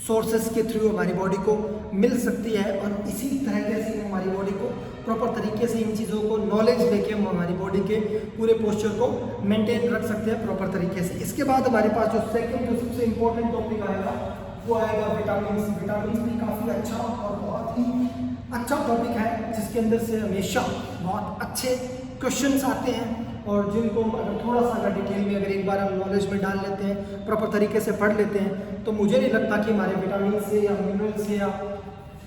सोर्सेस के थ्रू हमारी बॉडी को मिल सकती है, और इसी तरह से हमारी बॉडी को प्रॉपर तरीके से इन चीज़ों को नॉलेज लेके हम हमारी बॉडी के पूरे पोस्चर को मेंटेन रख सकते हैं प्रॉपर तरीके से। इसके बाद हमारे पास जो सेकंड जो सबसे इम्पोर्टेंट टॉपिक आएगा वो आएगा विटामिन। विटामिन भी काफ़ी अच्छा और बहुत ही अच्छा टॉपिक है, जिसके अंदर से हमेशा बहुत अच्छे क्वेश्चंस आते हैं। और जिनको अगर थोड़ा सा अगर डिटेल में अगर एक बार हम नॉलेज में डाल लेते हैं, प्रॉपर तरीके से पढ़ लेते हैं, तो मुझे नहीं लगता कि हमारे विटामिन से या मिनरल से या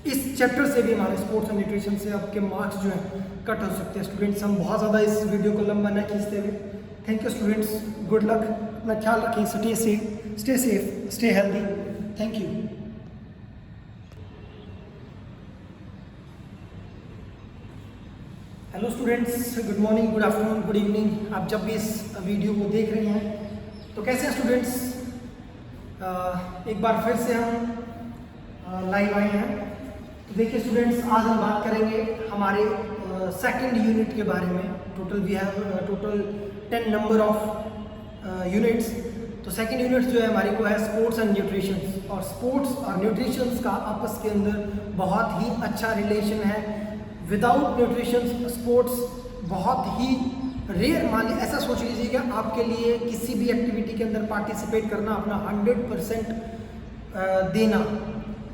इस चैप्टर से भी हमारे स्पोर्ट्स एंड न्यूट्रिशन से आपके मार्क्स जो हैं कट हो सकते हैं। स्टूडेंट्स, हम बहुत ज़्यादा इस वीडियो को लंबा न खींचते हुए, thank you students, good luck, अपना ख्याल रखें, stay safe, stay healthy, thank you. Hello students, good morning, good afternoon, good evening. आप जब भी इस वीडियो को देख रहे हैं तो कैसे हैं स्टूडेंट्स? एक बार फिर से हम लाइव आए हैं। तो देखिए स्टूडेंट्स, आज हम बात करेंगे हमारे सेकंड यूनिट के बारे में। Total we have total 10 number of units. तो सेकंड यूनिट जो है हमारी को है स्पोर्ट्स एंड न्यूट्रिशन। और स्पोर्ट्स और न्यूट्रिशन का आपस के अंदर बहुत ही अच्छा रिलेशन है। विदाउट न्यूट्रिशन स्पोर्ट्स बहुत ही रेयर, मान लीजिए ऐसा सोच लीजिएगा, आपके लिए किसी भी एक्टिविटी के अंदर पार्टिसिपेट करना, अपना 100% देना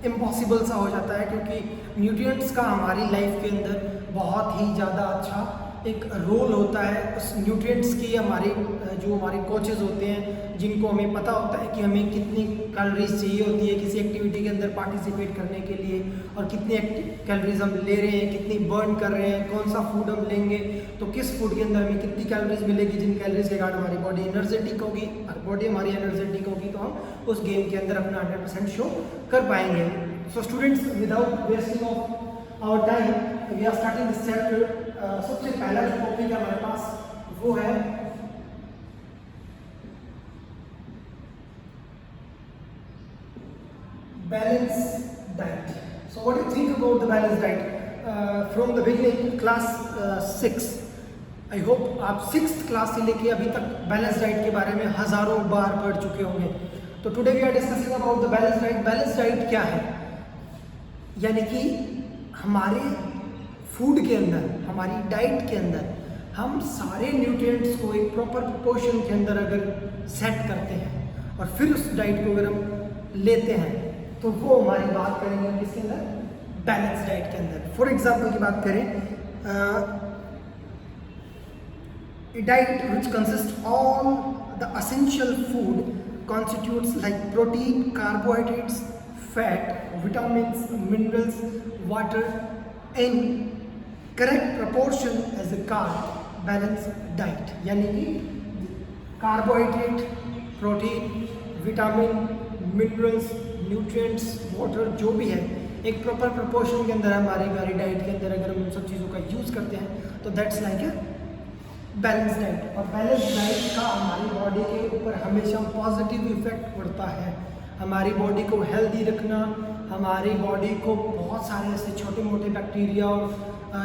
इम्पॉसिबल सा हो जाता है, क्योंकि न्यूट्रिएंट्स का हमारी लाइफ के अंदर बहुत ही ज़्यादा अच्छा एक रोल होता है। उस न्यूट्रिएंट्स की जो हमारे कोचेज़ होते हैं, जिनको हमें पता होता है कि हमें कितनी कैलोरीज चाहिए होती है किसी एक्टिविटी के अंदर पार्टिसिपेट करने के लिए, और कितनी कैलोरीज हम ले रहे हैं, कितनी बर्न कर रहे हैं, कौन सा फूड हम लेंगे तो किस फूड के अंदर हमें कितनी कैलोरीज मिलेगी, जिन कैलोरीज के कारण हमारी बॉडी एनर्जेटिक होगी, और बॉडी हमारी एनर्जेटिक होगी तो हम उस गेम के अंदर अपना 100% शो कर पाएंगे। So students, without wasting of our time, we are starting this chapter. सबसे पहला जो टॉपिक है हमारे पास वो है balance diet. So what do you think about the balance diet? From the beginning class 6, I hope आप 6th क्लास से लेके अभी तक बैलेंस डाइट के बारे में हज़ारों बार पढ़ चुके होंगे। तो today we are discussing about the balance diet. Balance diet क्या है? यानी कि हमारे फूड के अंदर, हमारी डाइट के अंदर हम सारे न्यूट्रिएंट्स को एक प्रॉपर प्रोपोर्शन के अंदर अगर सेट करते हैं और फिर उस डाइट को अगर हम लेते हैं तो वो हमारी बात करेंगे किसके अंदर? बैलेंस डाइट के अंदर। फॉर एग्जाम्पल की बात करें, a diet which consists all the essential food constitutes like protein, carbohydrates, fat, vitamins, minerals, water in correct proportion as a carb balanced diet। यानी कि carbohydrate, protein, vitamin, minerals, nutrients, water जो भी है एक proper proportion के अंदर हमारी diet के अंदर अगर हम उन सब चीज़ों का यूज़ करते हैं तो that's like a balance diet. और बैलेंस डाइट का हमारी बॉडी के ऊपर हमेशा पॉजिटिव इफेक्ट पड़ता है। हमारी बॉडी को हेल्दी रखना, हमारी बॉडी को बहुत सारे ऐसे छोटे मोटे बैक्टीरिया और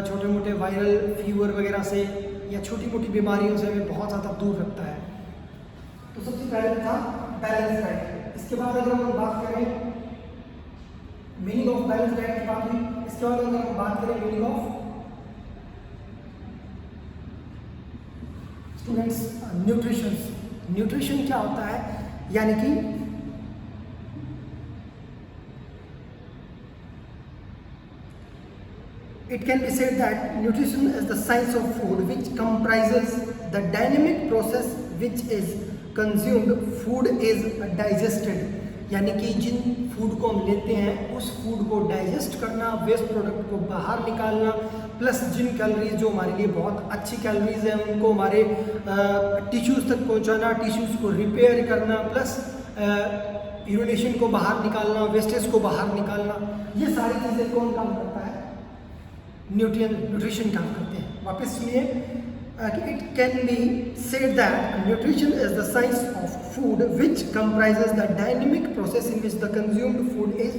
छोटे मोटे वायरल फीवर वगैरह से या छोटी मोटी बीमारियों से हमें बहुत ज़्यादा दूर रखता है। तो सबसे पहले था बैलेंस डाइट। इसके बाद अगर हम बात करें मीनिंग ऑफ बैलेंस डाइट की बात हुई, इसके बाद अगर हम बात करें meaning of students nutrition. Nutrition क्या होता है? यानी कि it can be said that nutrition is the science of food which comprises the dynamic process which is consumed food is digested। यानी कि जिन फूड को हम लेते हैं उस फूड को डाइजेस्ट करना, वेस्ट प्रोडक्ट को बाहर निकालना, प्लस जिन कैलोरीज जो हमारे लिए बहुत अच्छी कैलोरीज हैं उनको हमारे टिश्यूज़ तक पहुंचाना, टिश्यूज़ को रिपेयर करना, प्लस यूरिनेशन को बाहर निकालना, वेस्टेज को बाहर निकालना, ये सारी चीज़ें कौन काम करता है? न्यूट्रिशन काम करते हैं। वापस सुनिए, it can be said that nutrition is the science of food which comprises the dynamic process in which the consumed food is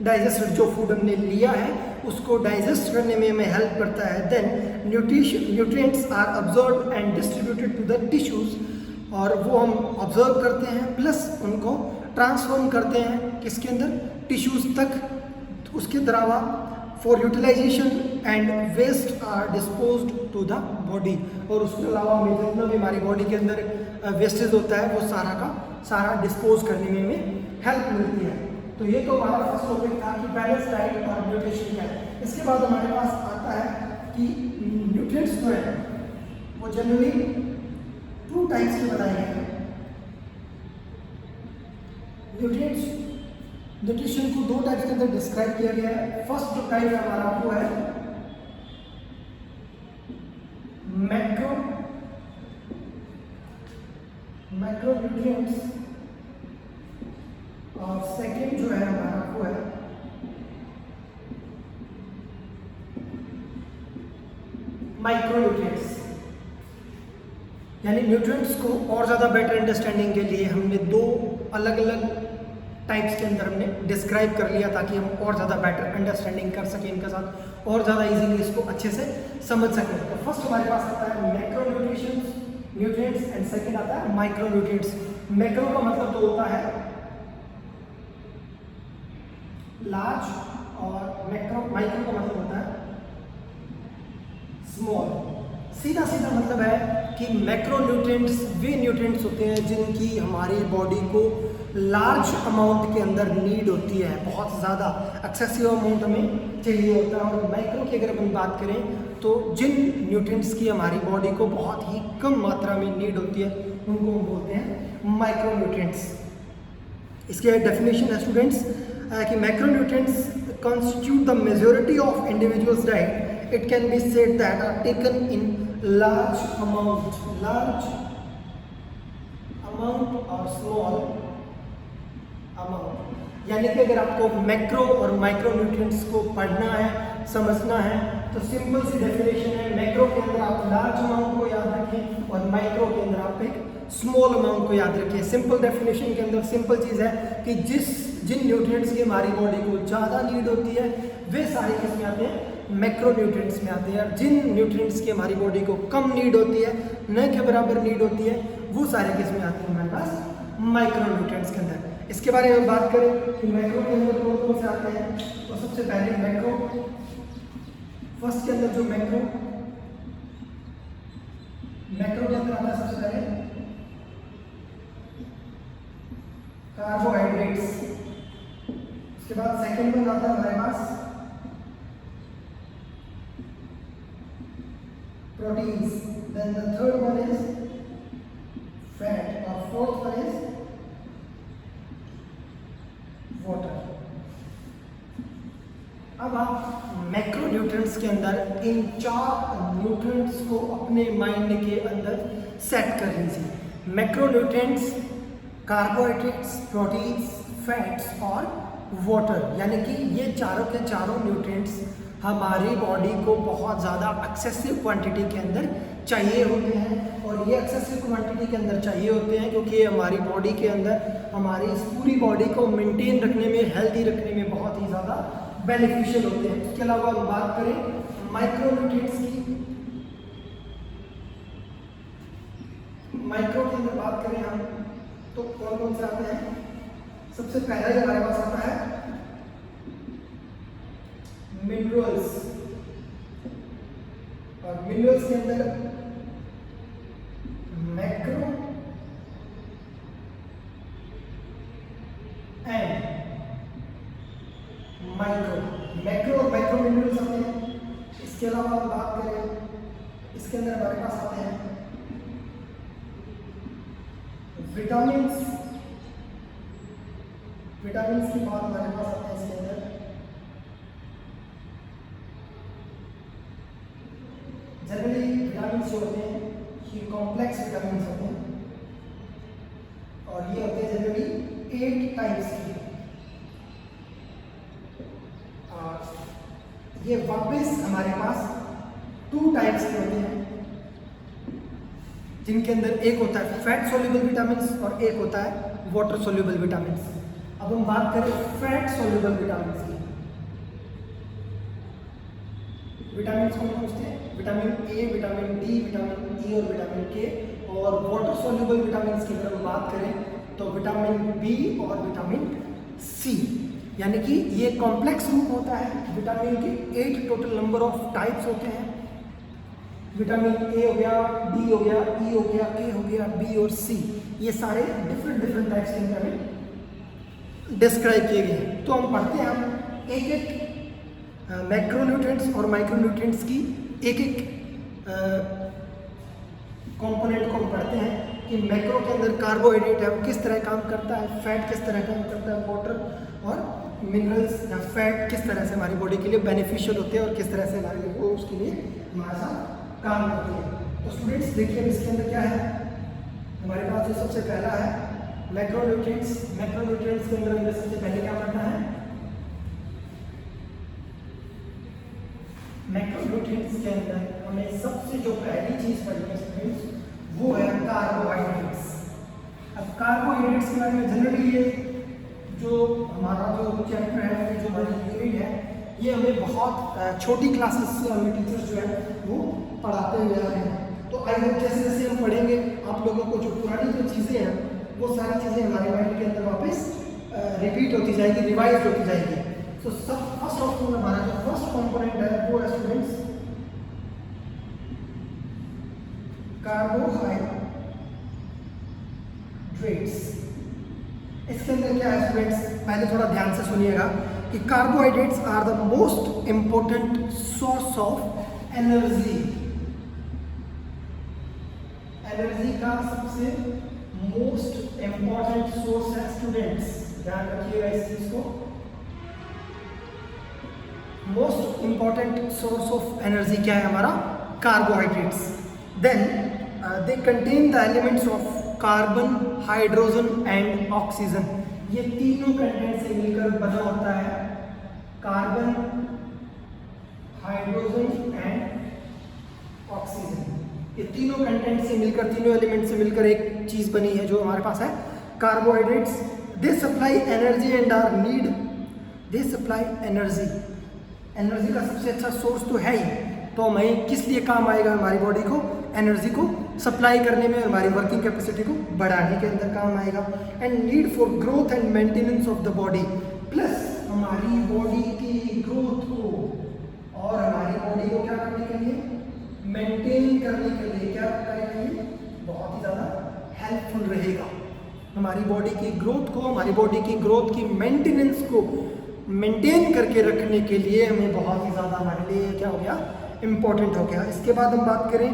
digested. जो फूड हमने लिया है उसको डाइजेस्ट करने में हमें हेल्प करता है। Then nutrients are absorb and distributed to the tissues, और वो हम ऑब्जर्व करते हैं प्लस उनको ट्रांसफॉर्म करते हैं किसके अंदर? टिश्यूज तक। उसके अलावा for utilization and waste are disposed to the body, और उसके अलावा हमें जितना भी हमारी बॉडी के अंदर वेस्टेज होता है वो सारा का सारा डिस्पोज करने में हमें हेल्प मिलती है। तो ये तो हमारा फर्स्ट टॉपिक था कि बैलेंस डाइट और न्यूट्रिशन क्या है। इसके बाद हमारे पास आता है कि न्यूट्रिएंट्स जो है वो जनरली 2 टाइप्स के बताए गए हैं। न्यूट्रिएंट्स न्यूट्रिशन को 2 टाइप्स के अंदर डिस्क्राइब किया गया है। फर्स्ट जो टाइप हमारा वो है मैक्रो न्यूट्रिएंट्स, और सेकंड जो है हमारा वो है माइक्रो न्यूट्रिएंट्स। यानी न्यूट्रिएंट्स को और ज़्यादा बेटर अंडरस्टैंडिंग के लिए हमने 2 अलग अलग टाइप्स के अंदर हमने डिस्क्राइब कर लिया, ताकि हम और ज़्यादा बेटर अंडरस्टैंडिंग कर सकें इनके साथ, और ज़्यादा इजीली इसको अच्छे से समझ सकें। तो फर्स्ट हमारे पास आता है मैक्रो न्यूट्रिएंट्स एंड सेकंड आता है माइक्रो न्यूट्रिएंट्स। मैक्रो का मतलब तो होता है लार्ज, और माइक्रो का मतलब होता है स्मॉल। सीधा सीधा मतलब है कि मैक्रो न्यूट्रिएंट्स वे न्यूट्रिएंट्स होते हैं जिनकी हमारी बॉडी को लार्ज अमाउंट के अंदर नीड होती है, बहुत ज़्यादा एक्सेसिव अमाउंट हमें चाहिए होता है। और माइक्रो की अगर अपन बात करें तो जिन न्यूट्रिएंट्स की हमारी बॉडी को बहुत ही कम मात्रा में नीड होती है उनको हम बोलते हैं माइक्रो न्यूट्रिएंट्स। इसके डेफिनेशन है स्टूडेंट्स कि macro nutrients constitute the majority of individuals' diet. It can be said that are taken in large amount or small amount. यानी कि अगर आपको मैक्रो और माइक्रो न्यूट्रिएंट्स को पढ़ना है, समझना है, तो सिंपल सी डेफिनेशन है, मैक्रो के अंदर आप लार्ज अमाउंट को याद रखें और माइक्रो के अंदर आप एक स्मॉल अमाउंट को याद रखें। सिंपल डेफिनेशन के अंदर सिंपल चीज़ है कि जिन न्यूट्रिएंट्स की हमारी बॉडी को ज़्यादा नीड होती है वे सारे किसमें आते हैं, मैक्रो न्यूट्रिएंट्स में आते हैं। और जिन न्यूट्रिएंट्स की हमारी बॉडी को कम नीड होती है, न के बराबर नीड होती है, वो सारे किसमें आते हैं हमारे पास माइक्रो न्यूट्रिएंट्स के अंदर। इसके बारे में बात करें कि मैक्रो के अंदर कौन कौन से आते हैं, तो सबसे पहले मैक्रो फर्स्ट के अंदर जो मैक्रो के अंदर आता है सबसे पहले कार्बोहाइड्रेट्स। उसके बाद सेकंड में आता है हमारे पास proteins, then the third one is fat, और फोर्थ वन इज वाटर। अब आप मैक्रो न्यूट्रिएंट्स के अंदर इन 4 न्यूट्रिएंट्स को अपने माइंड के अंदर सेट कर लीजिए। Macro nutrients carbohydrates, proteins, fats और वाटर, यानी कि ये चारों के चारों न्यूट्रिएंट्स हमारी बॉडी को बहुत ज़्यादा एक्सेसिव क्वांटिटी के अंदर चाहिए होते हैं। और ये एक्सेसिव क्वांटिटी के अंदर चाहिए होते हैं क्योंकि ये हमारी बॉडी के अंदर हमारी इस पूरी बॉडी को मेंटेन रखने में, हेल्दी रखने में बहुत ही ज़्यादा बेनिफिशियल होते हैं। इसके अलावा हम बात करें माइक्रो न्यूट्रिएंट्स की, माइक्रो के अंदर बात करें हम तो कौन कौन से आते हैं। सबसे पहला जो हमारे पास आता है मिनरल्स, और मिनरल्स के अंदर मैक्रो एंड माइक्रो, मैक्रो और माइक्रो मिनरल्स आते हैं। इसके अलावा हम बात करें, इसके अंदर हमारे पास आते हैं विटामिन्स की बात हमारे पास आते हैं। इसके अंदर जनरली विटामिन्स जो होते हैं ये कॉम्प्लेक्स विटामिन्स होते हैं, और ये होते हैं जनरली 8 टाइप्स के। और ये वापस हमारे पास 2 टाइप्स के होते हैं, जिनके अंदर एक होता है फैट सोल्यूबल विटामिन्स और एक होता है वाटर सोल्यूबल विटामिन्स। अब हम बात करें फैट सोल्यूबल विटामिन्स की। विटामिन्स कौन कौन से हैं? Vitamin A, vitamin D, vitamin E और विटामिन के। और वाटर सोल्यूबल विटामिन्स की अगर हम बात करें तो विटामिन बी और विटामिन सी, यानी कि ये कॉम्प्लेक्स रूप होता है। विटामिन के 8 टोटल नंबर ऑफ टाइप्स होते हैं। विटामिन ए हो गया, डी हो गया, ई हो गया, के हो गया, बी और सी, ये सारे डिफरेंट टाइप्स के अंदर में डिस्क्राइब किए गए हैं। तो हम पढ़ते हैं हम एक मैक्रोन्यूट्रिएंट्स और माइक्रोन्यूट्रिएंट्स की एक कंपोनेंट को हम पढ़ते हैं कि मैक्रो के अंदर कार्बोहाइड्रेट है वो किस तरह काम करता है, फैट किस तरह काम करता है, वाटर और मिनरल्स या फैट किस तरह से हमारी बॉडी के लिए बेनिफिशियल होते हैं और किस तरह से हमारे लिए वो उसके लिए हमारे साथ काम करते हैं। तो स्टूडेंट्स देखिए अब इसके अंदर क्या है, हमारे पास जो सबसे पहला है मैक्रोन्यूट्रिएंट्स। मैक्रोन्यूट्रिएंट्स के अंदर हमें सबसे पहले क्या पढ़ना है, मैक्रोन्यूट्रिएंट्स के अंदर हमें सबसे जो पहली चीज पढ़नी है स्टूडेंट्स वो है कार्बोहाइड्रेट्स। अब कार्बोहाइड्रेट्स के बारे में जनरली ये जो हमारा जो चैप्टर है, जो हमारी यूनिट है, ये हमें बहुत छोटी क्लासेस से हमें टीचर्स जो है वो पढ़ाते हुए आ रहे हैं। तो आई होप जैसे जैसे हम पढ़ेंगे आप लोगों को जो पुरानी जो चीज़ें हैं वो सारी चीज़ें हमारे माइंड के अंदर वापस रिपीट होती जाएगी, रिवाइज होती जाएगी। तो सब फर्स्ट ऑफ ऑल हमारा जो फर्स्ट कंपोनेंट है वो है स्टूडेंट्स कार्बोहाइड्रेट्स। इसके अंदर क्या है स्टूडेंट्स, पहले थोड़ा ध्यान से सुनिएगा कि carbohydrates are the most important source of energy. Energy का सबसे मोस्ट इंपॉर्टेंट सोर्स है स्टूडेंट्स, ध्यान रखिएगा इस चीज को। Most important source of energy क्या है हमारा, carbohydrates. Then they contain the elements of carbon, hydrogen and oxygen. ये तीनों कंटेंट से मिलकर बना होता है कार्बन, हाइड्रोजन एंड ऑक्सीजन। ये तीनों कंटेंट से मिलकर, तीनों एलिमेंट से मिलकर एक चीज बनी है जो हमारे पास है carbohydrates. They supply energy and are need, they supply energy. Energy का सबसे अच्छा सोर्स तो है ही, तो हमें किस लिए काम आएगा, हमारी बॉडी को एनर्जी को सप्लाई करने में, हमारी वर्किंग कैपेसिटी को बढ़ाने के अंदर काम आएगा। And need for growth and maintenance of the body, plus हमारी बॉडी की ग्रोथ को और हमारी बॉडी को क्या करने के लिए, मेंटेन करने के लिए, क्या करने के लिए बहुत ही ज़्यादा हेल्पफुल रहेगा। हमारी बॉडी की ग्रोथ को, हमारी बॉडी की ग्रोथ की मेंटेनेंस को मेंटेन करके रखने के लिए हमें बहुत ही ज़्यादा हमारे लिए क्या हो गया, इम्पोर्टेंट हो गया। इसके बाद हम बात करें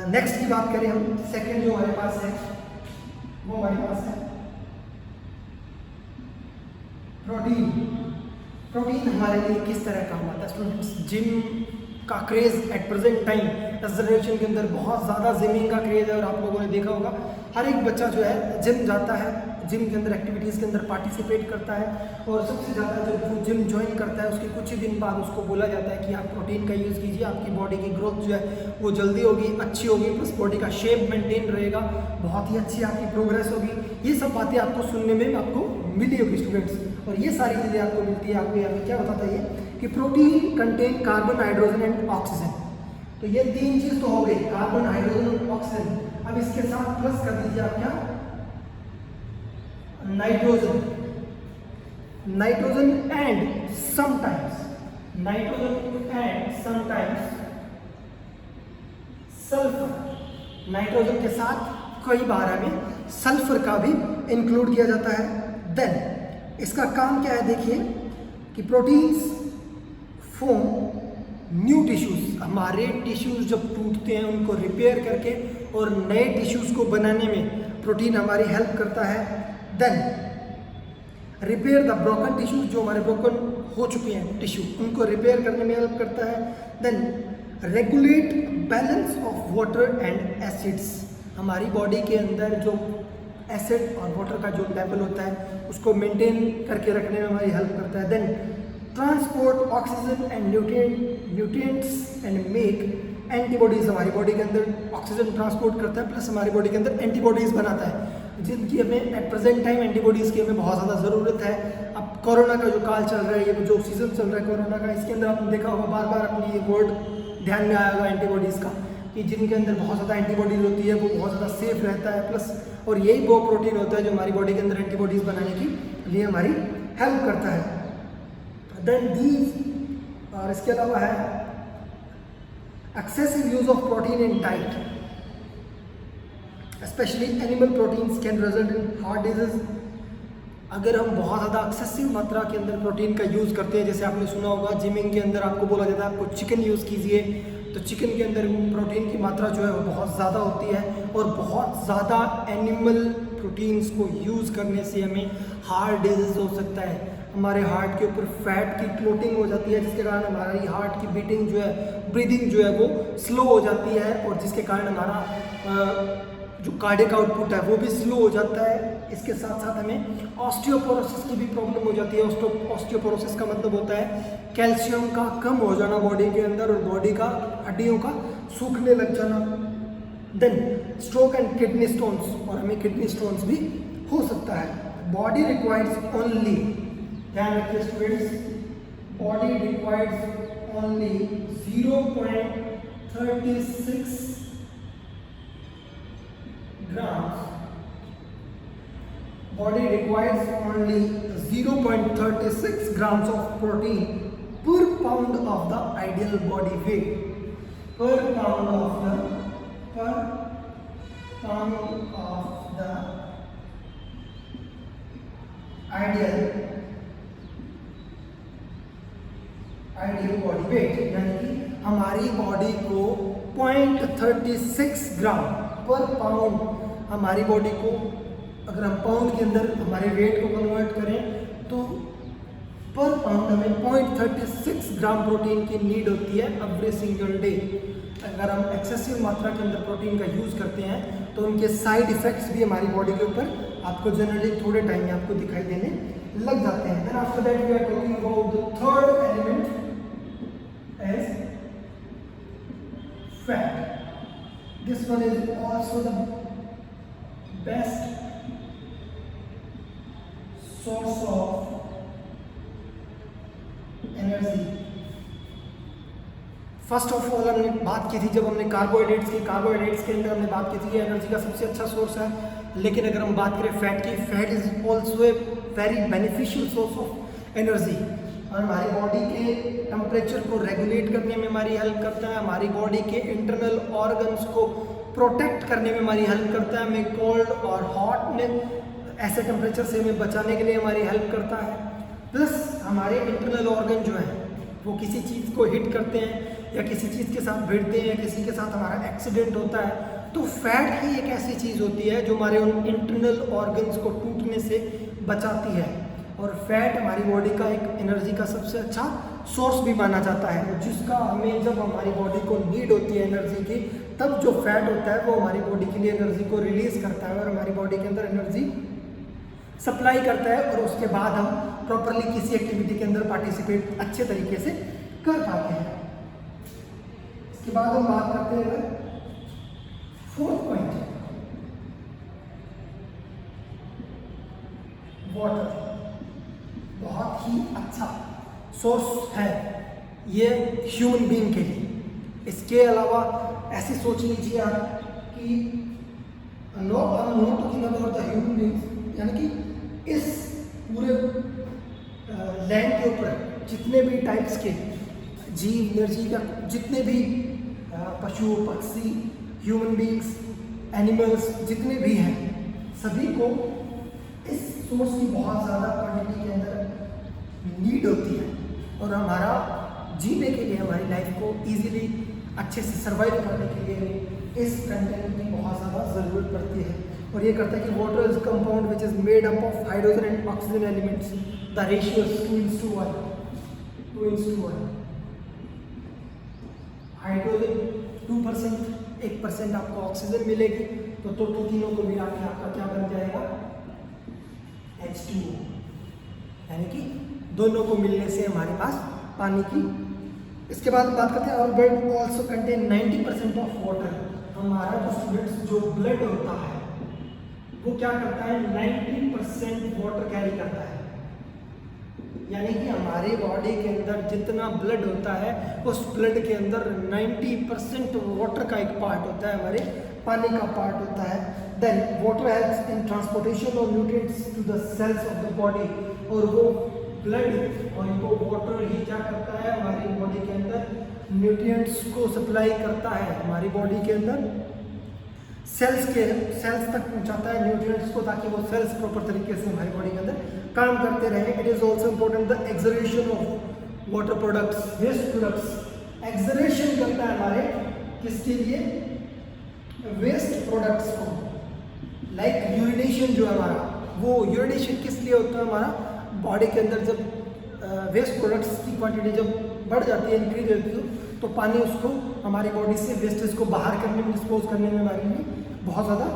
नेक्स्ट की बात करें हम, सेकंड जो हमारे पास है वो हमारे पास है प्रोटीन। प्रोटीन हमारे लिए किस तरह काम आता है स्टूडेंट्स, जिम का क्रेज एट प्रेजेंट टाइम इस जनरेशन के अंदर बहुत ज़्यादा जिमिंग का क्रेज है और आप लोगों ने देखा होगा हर एक बच्चा जो है जिम जाता है, जिम के अंदर एक्टिविटीज़ के अंदर पार्टिसिपेट करता है और सबसे ज़्यादा जब वो जिम ज्वाइन करता है उसके कुछ ही दिन बाद उसको बोला जाता है कि आप प्रोटीन का यूज़ कीजिए, आपकी बॉडी की ग्रोथ जो है वो जल्दी होगी, अच्छी होगी, प्लस बॉडी का शेप मेंटेन रहेगा, बहुत ही अच्छी आपकी प्रोग्रेस होगी। ये सब बातें आपको सुनने में आपको मिली होगी स्टूडेंट्स, और ये सारी चीज़ें आपको मिलती है। आपको यहाँ पे क्या बताता है ये कि protein contain carbon, hydrogen and oxygen. तो ये तीन चीज़ तो हो गई, कार्बन, हाइड्रोजन और ऑक्सीजन। अब इसके साथ प्लस कर दीजिए आप क्या, nitrogen, nitrogen and sometimes, nitrogen and sometimes sulphur. Nitrogen के साथ कई बार हमें सल्फर का भी इंक्लूड किया जाता है। देन इसका काम क्या है देखिए कि प्रोटीन्स फॉर्म न्यू टिश्यूज। हमारे टिश्यूज जब टूटते हैं उनको रिपेयर करके और नए टिश्यूज को बनाने में प्रोटीन हमारी हेल्प करता है। Then repair the broken tissues, जो हमारे ब्रोकन हो चुके हैं टिश्यू उनको रिपेयर करने में हेल्प करता है। Then regulate balance of water and acids. हमारी बॉडी के अंदर जो एसिड और वाटर का जो लेवल होता है उसको मेंटेन करके रखने में हमारी हेल्प करता है। Then transport oxygen and nutrients and make antibodies. हमारी बॉडी के अंदर ऑक्सीजन ट्रांसपोर्ट करता है प्लस हमारी बॉडी के अंदर एंटीबॉडीज बनाता है, जिनकी हमें एट प्रेजेंट टाइम एंटीबॉडीज़ की हमें बहुत ज़्यादा ज़रूरत है। अब कोरोना का जो काल चल रहा है, ये जो सीज़न चल रहा है कोरोना का, इसके अंदर आपने देखा होगा बार बार अपनी ये वर्ड ध्यान में आया होगा एंटीबॉडीज़ का, कि जिनके अंदर बहुत ज़्यादा एंटीबॉडीज़ होती है वो बहुत ज़्यादा सेफ रहता है। प्लस और यही वो प्रोटीन होता है जो हमारी बॉडी के अंदर एंटीबॉडीज़ बनाने के लिए हमारी हेल्प करता है। देन दीज, और इसके अलावा है excessive use of protein in diet, specially animal proteins can result in heart disease. अगर हम बहुत ज़्यादा एक्सेसिव मात्रा के अंदर प्रोटीन का यूज़ करते हैं, जैसे आपने सुना होगा जिमिंग के अंदर आपको बोला जाता है आपको चिकन यूज़ कीजिए, तो चिकन के अंदर प्रोटीन की मात्रा जो है वो बहुत ज़्यादा होती है और बहुत ज़्यादा एनिमल प्रोटीन्स को यूज़ करने से हमें हार्ट डिजीज़ हो सकता है, हमारे हार्ट के ऊपर फैट की क्लोटिंग हो जाती है जिसके कारण हमारी हार्ट की बीटिंग जो है, ब्रीदिंग जो है वो स्लो हो जाती है और जिसके कारण हमारा जो कार्डियक आउटपुट है वो भी स्लो हो जाता है। इसके साथ साथ हमें ऑस्टियोपोरोसिस की भी प्रॉब्लम हो जाती है। ऑस्टियोपोरोसिस का मतलब होता है कैल्शियम का कम हो जाना बॉडी के अंदर और बॉडी का हड्डियों का सूखने लग जाना। Then stroke and kidney stones, और हमें किडनी स्टोन्स भी हो सकता है। बॉडी रिक्वायर्स ओनली, ध्यान रखिए students, body requires only 0.36 grams. Body requires only 0.36 grams of protein per pound of the ideal body weight. Per pound of the ideal body weight, यानी कि हमारी बॉडी को 0.36 ग्राम पर पाउंड, हमारी बॉडी को अगर हम पाउंड के अंदर हमारे वेट को कन्वर्ट करें तो पर पाउंड हमें 0.36 ग्राम प्रोटीन की नीड होती है एवरी सिंगल डे। अगर हम एक्सेसिव मात्रा के अंदर प्रोटीन का यूज़ करते हैं तो उनके साइड इफ़ेक्ट्स भी हमारी बॉडी के ऊपर आपको जनरली थोड़े टाइम में आपको दिखाई देने लग जाते हैं। Then after that we are talking about the third element as fat. This one is also the best source of energy. First of all हमने बात की थी जब हमने कार्बोहाइड्रेट्स के अंदर हमने बात की थी कि एनर्जी का सबसे अच्छा सोर्स है, लेकिन अगर हम बात करें फैट की, fat is also a very beneficial source of energy और हमारी बॉडी के टेम्परेचर को रेगुलेट करने में हमारी हेल्प करता है, हमारी बॉडी के इंटरनल ऑर्गन्स को प्रोटेक्ट करने में हमारी हेल्प करता है, हमें कोल्ड और हॉट में ऐसे टेम्परेचर से हमें बचाने के लिए हमारी हेल्प करता है। प्लस हमारे इंटरनल ऑर्गन जो है वो किसी चीज़ को हिट करते हैं या किसी चीज़ के साथ भिड़ते हैं या किसी के साथ हमारा एक्सीडेंट होता है तो फैट ही एक ऐसी चीज़ होती है जो हमारे उन इंटरनल ऑर्गन्स को टूटने से बचाती है। और फैट हमारी बॉडी का एक एनर्जी का सबसे अच्छा सोर्स भी माना जाता है, जिसका हमें जब हमारी बॉडी को नीड होती है एनर्जी की, तब जो फैट होता है वो हमारी बॉडी के लिए एनर्जी को रिलीज करता है और हमारी बॉडी के अंदर एनर्जी सप्लाई करता है और उसके बाद हम प्रॉपरली किसी एक्टिविटी के अंदर पार्टिसिपेट अच्छे तरीके से कर पाते हैं। इसके बाद हम बात करते हैं फोर्थ पॉइंट, वाटर। बहुत ही अच्छा सोर्स है ये ह्यूमन बीइंग के लिए। इसके अलावा ऐसे सोच लीजिए आप कि not talking about the human beings, यानी कि इस पूरे लैंड के ऊपर जितने भी टाइप्स के जीव, एनर्जी का जितने भी पशु पक्षी, ह्यूमन बीइंग्स, एनिमल्स जितने भी हैं, सभी को इस सोर्स की बहुत ज़्यादा क्वांटिटी के अंदर नीड होती है और हमारा जीने के लिए, हमारी लाइफ को इजीली अच्छे से सर्वाइव करने के लिए इस कंटेंट की बहुत ज़्यादा ज़रूरत पड़ती है। और ये करता है कि water is compound which is made up of hydrogen and oxygen elements, the ratio is 2:1। Hydrogen 2%, 1% आपको ऑक्सीजन मिलेगी तो टोटल तीनों को मिला के आपका क्या बन जाएगा, H2O, यानी कि दोनों को मिलने से हमारे पास पानी की। इसके बाद बात करते हैं, our blood also contain 90% of water. हमारा जो स्टूडेंट्स जो ब्लड होता है वो क्या करता है, 90% वाटर कैरी करता है, यानी कि हमारी बॉडी के अंदर जितना ब्लड होता है उस ब्लड के अंदर 90% वाटर का एक पार्ट होता है, हमारे पानी का पार्ट होता है। Then water helps in transportation of nutrients to the cells of the body, और वो ब्लड और वो वाटर ही क्या करता है, हमारी बॉडी के अंदर न्यूट्रिएंट्स को सप्लाई करता है, हमारी बॉडी के अंदर सेल्स तक पहुंचाता है न्यूट्रिएंट्स को, ताकि वो सेल्स प्रॉपर तरीके से हमारी बॉडी के अंदर काम करते रहे। It is also important the excretion of water products, waste products excretion करता है हमारे किसके लिए, वेस्ट प्रोडक्ट्स को, लाइक यूरिनेशन जो है हमारा, वो यूरिनेशन किस लिए होता है, हमारा बॉडी के अंदर जब वेस्ट प्रोडक्ट्स की क्वांटिटी जब बढ़ जाती है, इंक्रीज होती है, तो पानी उसको हमारी बॉडी से वेस्टेज को बाहर करने में, डिस्पोज करने में हमारे लिए बहुत ज़्यादा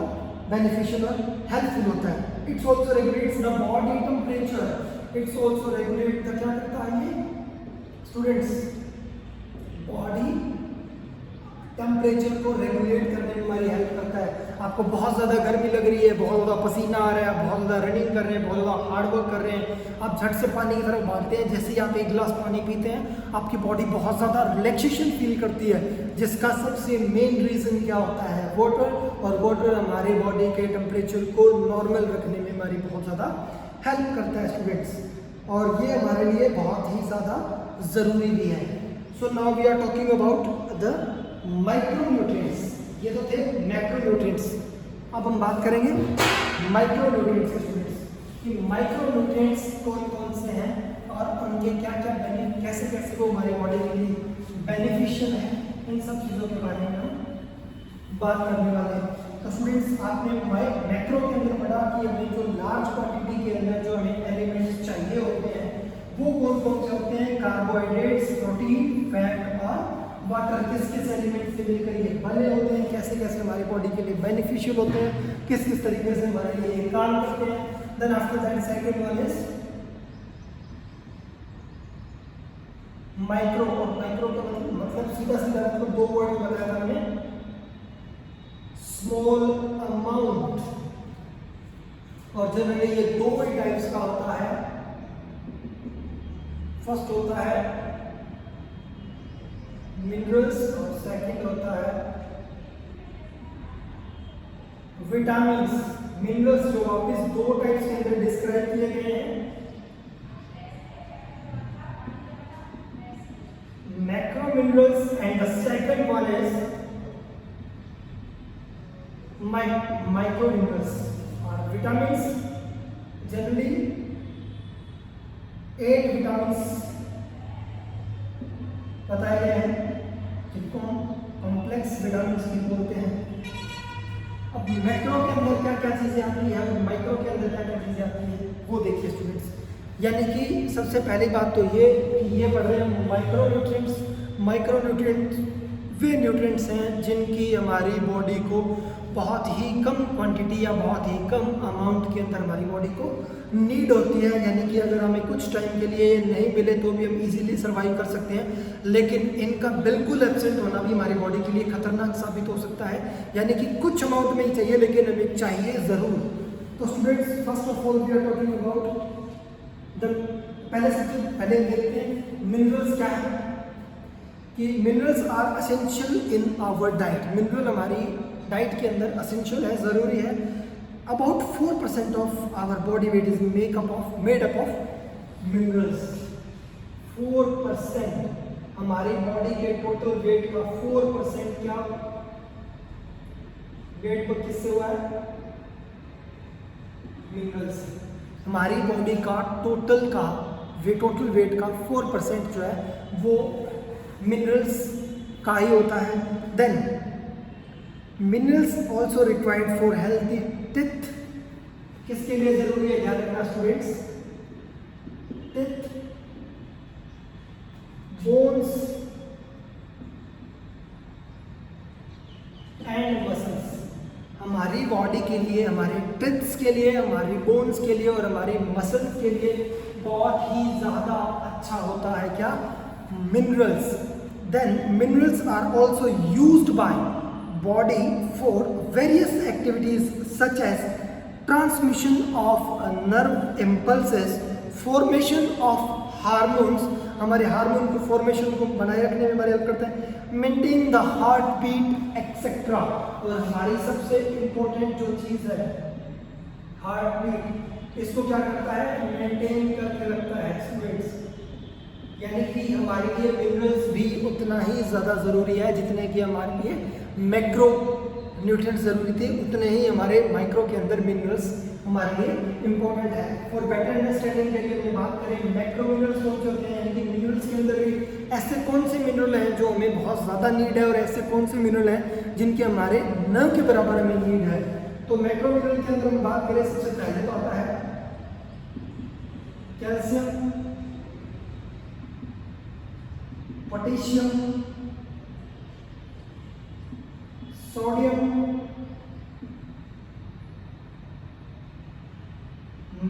बेनिफिशियल और हेल्पफुल होता है। It's also regulates the body temperature, it's also regulate the, क्या करता है ये स्टूडेंट्स, बॉडी टेम्परेचर को रेगुलेट करने में हमारी हेल्प करता है। आपको बहुत ज़्यादा गर्मी लग रही है, बहुत ज़्यादा पसीना आ रहा है, आप बहुत ज़्यादा रनिंग कर रहे हैं, बहुत ज़्यादा हार्ड वर्क कर रहे हैं, आप झट से पानी की तरफ भागते हैं, जैसे ही आप एक गिलास पानी पीते हैं आपकी बॉडी बहुत ज़्यादा रिलैक्सेशन फील करती है, जिसका सबसे मेन रीज़न क्या होता है, वाटर। और वाटर हमारी बॉडी के टेम्परेचर को नॉर्मल रखने में हमारी बहुत ज़्यादा हेल्प करता है स्टूडेंट्स, और ये हमारे लिए बहुत ही ज़्यादा ज़रूरी भी है। So now we are talking about the micronutrients, ये तो थे मैक्रोन्यूट्रिएंट्स। अब हम बात करेंगे माइक्रोन्यूट्रिएंट्स के स्टूडेंट्स, कि माइक्रोन्यूट्रिएंट्स कौन कौन से हैं और उनके क्या क्या कैसे कैसे वो हमारी बॉडी के लिए बेनिफिशियल है, इन सब चीज़ों के बारे में हम बात करने वाले हैं। तो स्टूडेंट्स आपने मैक्रो के अंदर पढ़ा कि हमें जो लार्ज क्वांटिटी के अंदर जो हमें एलिमेंट्स चाहिए होते हैं वो कौन कौन से होते हैं, कार्बोहाइड्रेट्स, प्रोटीन, फैट और वाटर। किस किस एलिमेंट से मिलकर ये बने होते हैं, कैसे कैसे हमारी बॉडी के लिए बेनिफिशियल होते हैं, किस किस तरीके से हमारे लिए काम करते हैं। Then after that second one is micro, और माइक्रो का मतलब सीधा सीधा मतलब दो वर्ड बताया था हमने, स्मॉल अमाउंट, और जनरली ये दो ही टाइप्स का होता है। फर्स्ट होता है मिनरल्स और सेकंड होता है विटामिन्स। मिनरल्स जो वापिस दो टाइप्स के अंदर डिस्क्राइब किए गए हैं, macro minerals and the second one is micro minerals. और विटामिन्स जनरली 8 विटामिन्स बताए गए हैं जिनको हम कॉम्प्लेक्स विटामिन्स भी बोलते हैं। अब मैक्रो के अंदर क्या क्या चीज़ें आती है और माइक्रो के अंदर क्या क्या चीज़ें आती है वो देखिए स्टूडेंट्स। यानी कि सबसे पहली बात तो ये पढ़ रहे हैं माइक्रोन्यूट्रिएंट्स। माइक्रोन्यूट्रिएंट्स वे न्यूट्रिएंट्स हैं जिनकी हमारी बॉडी को बहुत ही कम क्वांटिटी या बहुत ही कम अमाउंट के अंदर हमारी बॉडी को नीड होती है। यानी कि अगर हमें कुछ टाइम के लिए नहीं मिले तो भी हम इजीली सर्वाइव कर सकते हैं, लेकिन इनका बिल्कुल एब्सेंट होना भी हमारी बॉडी के लिए खतरनाक साबित हो सकता है। यानी कि कुछ अमाउंट में ही चाहिए लेकिन हमें चाहिए ज़रूर। तो students first of all we are talking about the, पहले सबसे पहले देखते हैं मिनरल्स क्या है, कि minerals are essential in our diet. Mineral हमारी डाइट के अंदर एसेंशियल है, ज़रूरी है। About 4% of our body weight is made up of minerals. 4% हमारी बॉडी के टोटल वेट का 4% क्या वेट पर किससे हुआ है, मिनरल्स। हमारी बॉडी का टोटल वेट का 4% जो है वो मिनरल्स का ही होता है। Then minerals also required for healthy teeth. किसके लिए जरूरी है, ध्यान रखना students, teeth, bones and muscles. हमारी बॉडी के लिए, हमारे टीथ्स के लिए, हमारी बोन्स के लिए और हमारी मसल्स के लिए बहुत ही ज़्यादा अच्छा होता है क्या, minerals. Then minerals are also used by body for various activities such as transmission of nerve impulses, formation of hormones, हमारे हार्मोन को फॉर्मेशन को बनाए रखने में हमारी हेल्प करता है, maintain the heart beat etcetera. और हमारी सबसे इंपॉर्टेंट जो चीज़ है हार्ट बीट, इसको क्या करता है, मेंटेन करके रखता है स्टूडेंट्स। यानी कि हमारे लिए मिनरल्स भी उतना ही ज़्यादा ज़रूरी है जितने कि हमारे लिए मैक्रो न्यूट्रिएंट्स ज़रूरी थे, उतने ही हमारे माइक्रो के अंदर मिनरल्स हमारे लिए इम्पोर्टेंट है। फॉर बेटर अंडरस्टैंडिंग के लिए हम बात करें मैक्रो मिनरल्स कौन से होते हैं, यानी कि मिनरल्स के अंदर भी ऐसे कौन से मिनरल हैं जो हमें बहुत ज़्यादा नीड है और ऐसे कौन से मिनरल हैं जिनके हमारे न के बराबर हमें नीड है। तो मैक्रो मिनरल के अंदर हम बात करें, सबसे पहले तो आता है calcium, potassium, sodium,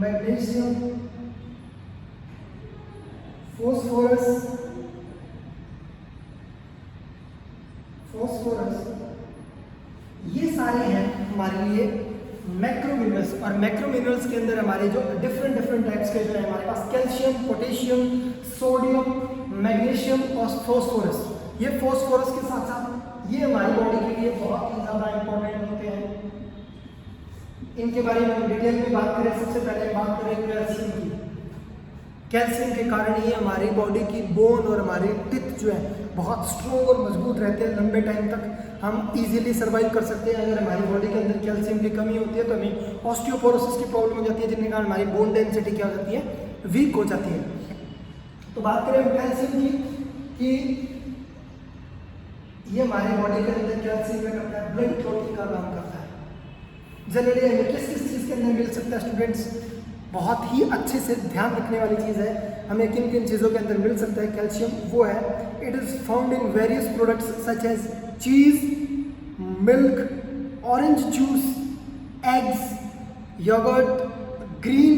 magnesium, phosphorus, ये सारे हैं हमारे लिए मैक्रो मिनरल्स। और मैक्रो मिनरल्स के अंदर हमारे जो डिफरेंट टाइप्स के जो है हमारे पास कैल्शियम, पोटेशियम, सोडियम, मैग्नीशियम और फॉस्फोरस। ये फॉस्फोरस के साथ साथ ये हमारी बॉडी के लिए बहुत ही ज़्यादा इंपॉर्टेंट होते हैं। इनके बारे में हम डिटेल में बात करें, सबसे पहले बात करें कैल्शियम की। कैल्शियम के कारण ही हमारी बॉडी की बोन और हमारी टिथ जो है बहुत स्ट्रॉन्ग और मजबूत रहते हैं। लंबे टाइम तक हम इजीली सर्वाइव कर सकते हैं। अगर हमारी बॉडी के अंदर कैल्शियम की कमी होती है तो हमें ऑस्टियोपोरोसिस की प्रॉब्लम हो जाती है, जिसके कारण हमारी बोन डेंसिटी क्या हो जाती है, वीक हो जाती है। तो बात करें हम कैल्शियम की कि ये हमारी बॉडी के अंदर कैल्शियम में करता है, ब्लड क्लॉटिंग का काम करता है। जनरली हमें किस किस चीज़ के अंदर मिल सकता है स्टूडेंट्स, बहुत ही अच्छे से ध्यान रखने वाली चीज़ है। हमें किन किन चीज़ों के अंदर मिल सकता है कैल्शियम, वो है it is found in various products such as cheese, milk, orange juice, eggs, yogurt, green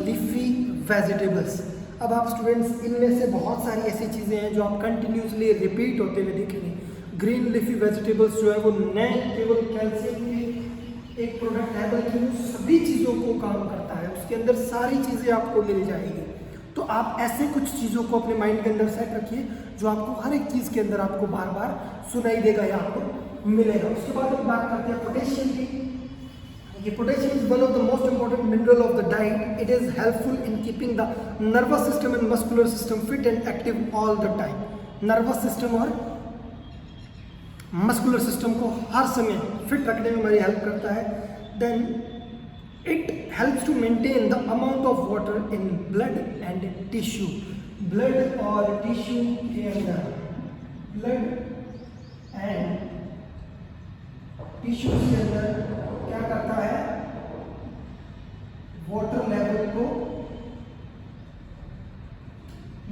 leafy vegetables. अब आप स्टूडेंट्स इनमें से बहुत सारी ऐसी चीज़ें हैं जो आप कंटिन्यूसली रिपीट होते हुए देखेंगे। ग्रीन लीफी वेजिटेबल्स जो है वो न केवल कैल्शियम के एक प्रोडक्ट है बल्कि वो सभी चीज़ों को काम करता है, उसके अंदर सारी चीज़ें आपको मिल जाएगी। तो आप ऐसे कुछ चीज़ों को अपने माइंड के अंदर सेट रखिए जो आपको हर एक चीज़ के अंदर आपको बार बार सुनाई देगा या आपको मिलेगा। उसके बाद हम बात करते हैं पोटेशियम की। ये potassium is one of the most important mineral of the diet. It is helpful in keeping the nervous system and muscular system fit and active all the time. Nervous system और muscular system को हर समय fit रखने में हमारी help करता है। Then it helps to maintain the amount of water in blood and tissue. Blood और tissue के अंदर, ब्लड एंड टिश्यू के अंदर क्या करता है, वाटर लेवल को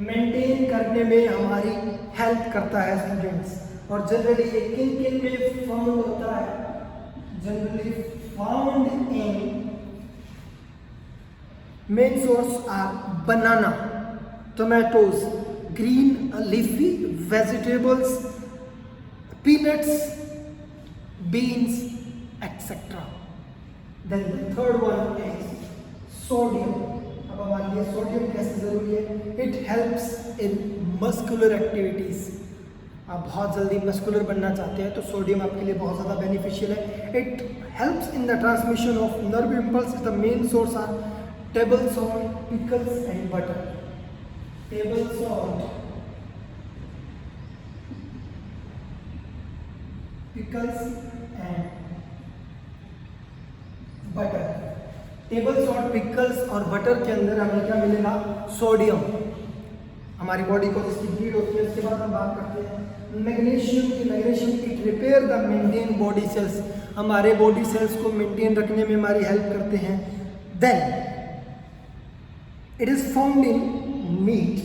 मेंटेन करने में हमारी हेल्प करता है स्टूडेंट्स। और जनरली ये किन किन में फाउंड होता है, generally found in main source are banana, tomatoes, green leafy vegetables, peanuts, beans, etc. Then the third one is sodium. अब हमारे लिए सोडियम कैसे ज़रूरी है, it helps in muscular activities. आप बहुत जल्दी मस्कुलर बनना चाहते हैं तो सोडियम आपके लिए बहुत ज़्यादा बेनिफिशियल है। It helps in the transmission of nerve impulse. The main source are table salt, pickles and butter. Table salt, pickles and butter. Table salt, pickles और बटर के अंदर हमें क्या मिलेगा, सोडियम, हमारी बॉडी को जिसकी नीड होती है। उसके बाद हम बात करते हैं मैग्नीशियम की। Magnesium it repair the maintain body cells, हमारे बॉडी सेल्स को मेंटेन रखने में हमारी हेल्प करते हैं। Then it is found in meat,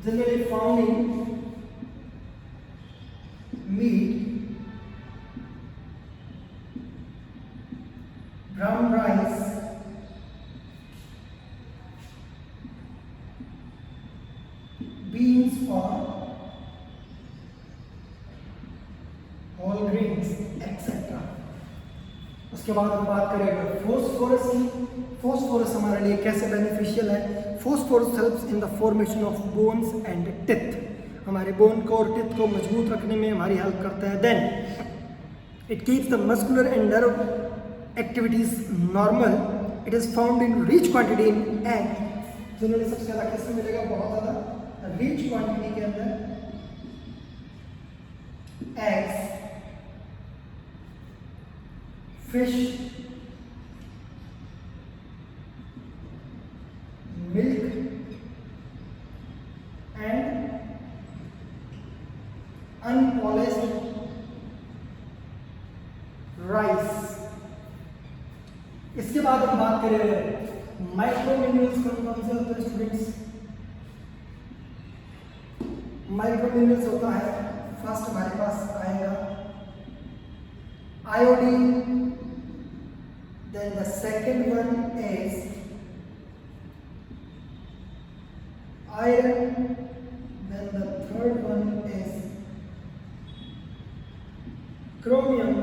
generally found in meat, brown rice, beans और होल ग्रेन्स एक्सेट्रा। उसके बाद हम बात करेंगे फॉस्फोरस की। फॉस्फोरस हमारे लिए कैसे बेनिफिशियल है, phosphorus helps in the formation of bones and teeth, हमारे बोन को और टिथ को मजबूत रखने में हमारी हेल्प करता है। Then it keeps the muscular and nerve activities normal. It is found in rich quantity in egg, generally सबसे ज़्यादा किसमें मिलेगा, बहुत ज़्यादा रिच क्वांटिटी के अंदर एग्स, फिश, मिल्क एंड बात करें माइक्रो मिनरल्स कौन से होते हैं स्टूडेंट्स? माइक्रो मिनरल्स होता है, फर्स्ट हमारे पास आएगा iodine, then the second one is iron, then the third one is chromium,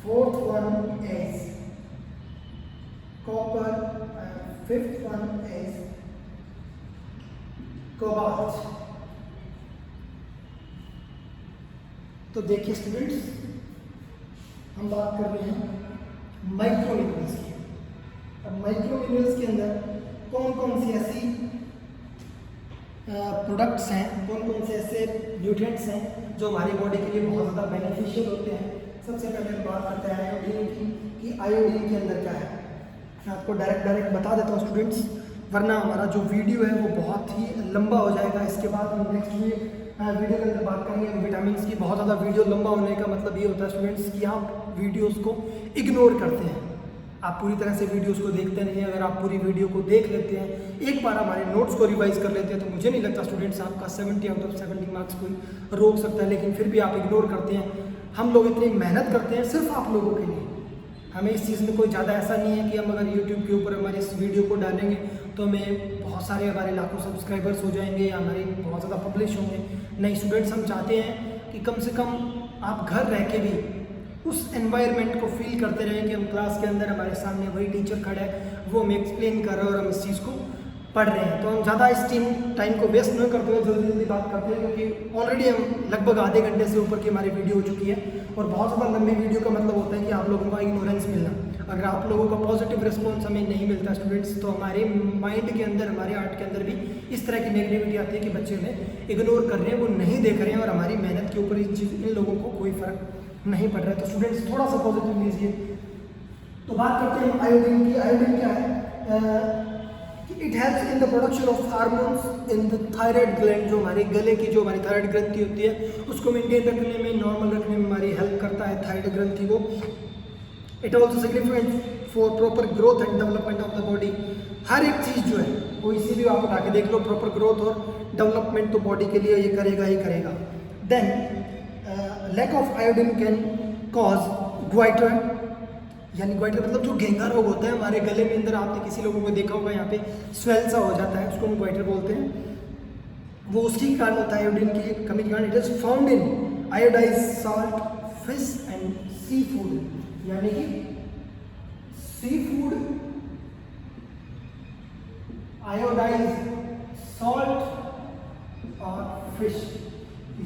fourth one is copper, and fifth one is cobalt. तो देखिए स्टूडेंट्स, हम बात कर रहे हैं माइक्रो मिनरल्स की। अब माइक्रो मिनरल्स के अंदर कौन कौन सी ऐसी प्रोडक्ट्स हैं, कौन कौन से ऐसे न्यूट्रिएंट्स हैं जो हमारी बॉडी के लिए बहुत ज़्यादा बेनिफिशियल होते हैं। सबसे पहले हम बात करते हैं आयोडीन की, कि आयोडीन के अंदर क्या है। मैं आपको डायरेक्ट बता देता हूँ स्टूडेंट्स, वरना हमारा जो वीडियो है वो बहुत ही लंबा हो जाएगा। इसके बाद हम नेक्स्ट वीडियो के अंदर बात करेंगे विटामिन की। बहुत ज़्यादा वीडियो लंबा होने का मतलब ये होता है स्टूडेंट्स कि आप वीडियोज़ को इग्नोर करते हैं, आप पूरी तरह से वीडियोस को देखते नहीं हैं। अगर आप पूरी वीडियो को देख लेते हैं, एक बार हमारे नोट्स को रिवाइज कर लेते हैं, तो मुझे नहीं लगता स्टूडेंट्स आपका 70 आउट ऑफ 70 मार्क्स कोई रोक सकता है। लेकिन फिर भी आप इग्नोर करते हैं। हम लोग इतनी मेहनत करते हैं सिर्फ आप लोगों के लिए। हमें इस चीज़ में कोई ज़्यादा ऐसा नहीं है कि हम अगर यूट्यूब के ऊपर हमारे इस वीडियो को डालेंगे तो हमें बहुत सारे हमारे लाखों सब्सक्राइबर्स हो जाएंगे या हमारे बहुत ज़्यादा पब्लिश होंगे। नहीं स्टूडेंट्स, हम चाहते हैं कि कम से कम आप घर रह के भी उस एनवायरनमेंट को फील करते रहें कि हम क्लास के अंदर हमारे सामने वही टीचर खड़ा है, वो हमें एक्सप्लेन कर रहे हैं और हम इस चीज़ को पढ़ रहे हैं। तो हम ज़्यादा इस टाइम को वेस्ट नहीं करते हुए जल्दी जल्दी बात करते हैं, क्योंकि ऑलरेडी हम लगभग आधे घंटे से ऊपर की हमारी वीडियो हो चुकी है। और बहुत ज़्यादा लंबी वीडियो का मतलब होता है कि आप लोगों का इग्नोरेंस मिलना। अगर आप लोगों का पॉजिटिव रिस्पॉन्स हमें नहीं मिलता स्टूडेंट्स, तो हमारे माइंड के अंदर, हमारे आर्ट के अंदर भी इस तरह की नेगेटिविटी आती है कि बच्चे हमें इग्नोर कर रहे हैं, वो नहीं देख रहे हैं और हमारी मेहनत के ऊपर इन लोगों को कोई फ़र्क नहीं पड़ रहा है। तो स्टूडेंट्स थोड़ा सा पॉजिटिव लीजिए। तो बात करते हैं आयोडीन की। आयोडीन क्या है? It helps in the production of hormones in the thyroid gland. जो हमारे गले की जो हमारी थायराइड ग्रंथि होती है उसको मेंटेन रखने में, नॉर्मल रखने में हमारी हेल्प करता है थायराइड ग्रंथि को। It also significant for proper growth and development of the body. हर एक चीज़ जो है वो इसी भी आप उठा के देख लो, प्रॉपर ग्रोथ और डेवलपमेंट तो बॉडी के लिए ये करेगा ही करेगा। Then lack of iodine can cause goitre, यानी ग्वाइटर मतलब जो घेंगा रोग होता है हमारे गले में अंदर। आपने किसी लोगों को देखा होगा यहाँ पे स्वेल सा हो जाता है, उसको हम ग्वाइटर बोलते हैं। वो उसके कारण होता है आयोडीन की कमी के कारण। It is found in iodise salt, fish and sea food, यानी कि सी फूड, आयोडाइज सॉल्ट और फिश,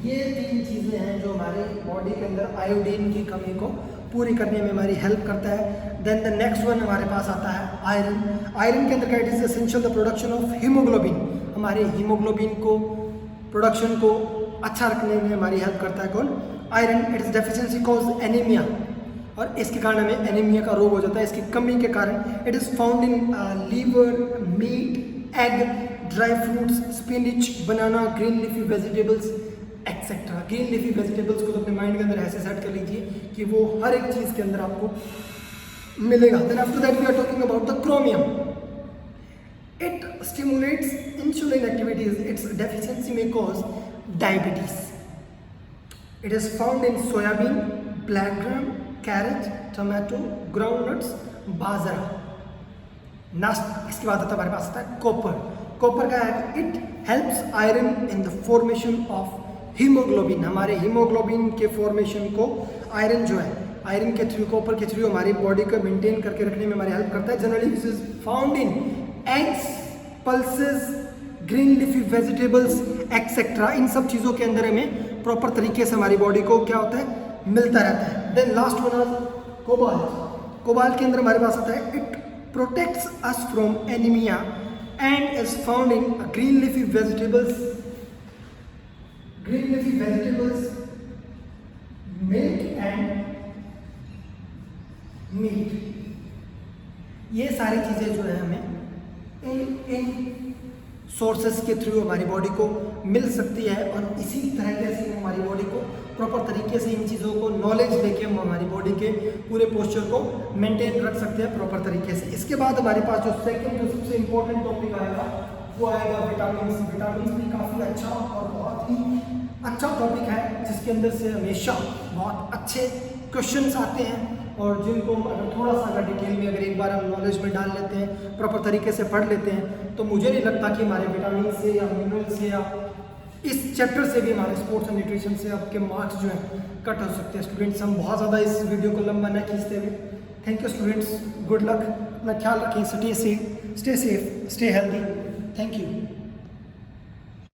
ये तीन चीज़ें हैं जो हमारे बॉडी के अंदर आयोडीन की कमी को पूरी करने में हमारी हेल्प करता है। देन द नेक्स्ट वन हमारे पास आता है आयरन। आयरन के अंदर क्या, it is essential the production of haemoglobin. हमारे हीमोग्लोबिन को प्रोडक्शन को अच्छा रखने में हमारी हेल्प करता है कौन? Iron. It's deficiency cause anaemia, और इसके कारण हमें एनीमिया का रोग हो जाता है इसकी कमी के कारण। It is found in liver, meat, egg, dry fruits, spinach, banana, green leafy vegetables etcetera. Green leafy vegetables को तो अपने माइंड के अंदर ऐसे सेट कर लीजिए कि वो हर एक चीज़ के अंदर आपको मिलेगा। Then after that we are talking about the chromium. It stimulates insulin activities. Its deficiency में cause diabetes. It is found in soybean, black gram, carrot, tomato, groundnuts, bajra, nuts. इसके बाद आता हमारे पास आता है कॉपर। कॉपर का है, it helps iron in the formation of haemoglobin. हमारे हीमोग्लोबिन के फॉर्मेशन को आयरन जो है, आयरन के थ्रू, कॉपर के थ्रू हमारी बॉडी को मेंटेन करके रखने में हमारी हेल्प करता है। Generally this is found in eggs, pulses, green leafy vegetables etcetera. इन सब चीज़ों के अंदर हमें प्रॉपर तरीके से हमारी बॉडी को क्या होता है, मिलता रहता है। Then last one is cobalt. Cobalt के अंदर हमारे पास आता है, it protects us from anaemia and is found in green leafy vegetables, milk and meat. ये सारी चीज़ें जो है हमें इन सोर्सेस के थ्रू हमारी बॉडी को मिल सकती है, और इसी तरीके से हमारी बॉडी को प्रॉपर तरीके से इन चीज़ों को नॉलेज देके हम हमारी बॉडी के पूरे पोस्चर को मेंटेन रख सकते हैं प्रॉपर तरीके से। इसके बाद हमारे पास जो सेकंड जो सबसे इम्पोर्टेंट टॉपिक आएगा वो आएगा विटामिन। विटामिन भी काफ़ी अच्छा और बहुत ही अच्छा टॉपिक है, जिसके अंदर से हमेशा बहुत अच्छे क्वेश्चंस आते हैं, और जिनको अगर थोड़ा सा अगर डिटेल में अगर एक बार हम नॉलेज में डाल लेते हैं, प्रॉपर तरीके से पढ़ लेते हैं, तो मुझे नहीं लगता कि हमारे विटामिन से या मिनरल से या इस चैप्टर से भी हमारे स्पोर्ट्स एंड न्यूट्रिशन से आपके मार्क्स जो हैं कट हो सकते हैं। स्टूडेंट्स, हम बहुत ज़्यादा इस वीडियो को लंबा न खींचते हुए, thank you students, good luck, अपना ख्याल रखें, stay safe, stay healthy, thank you.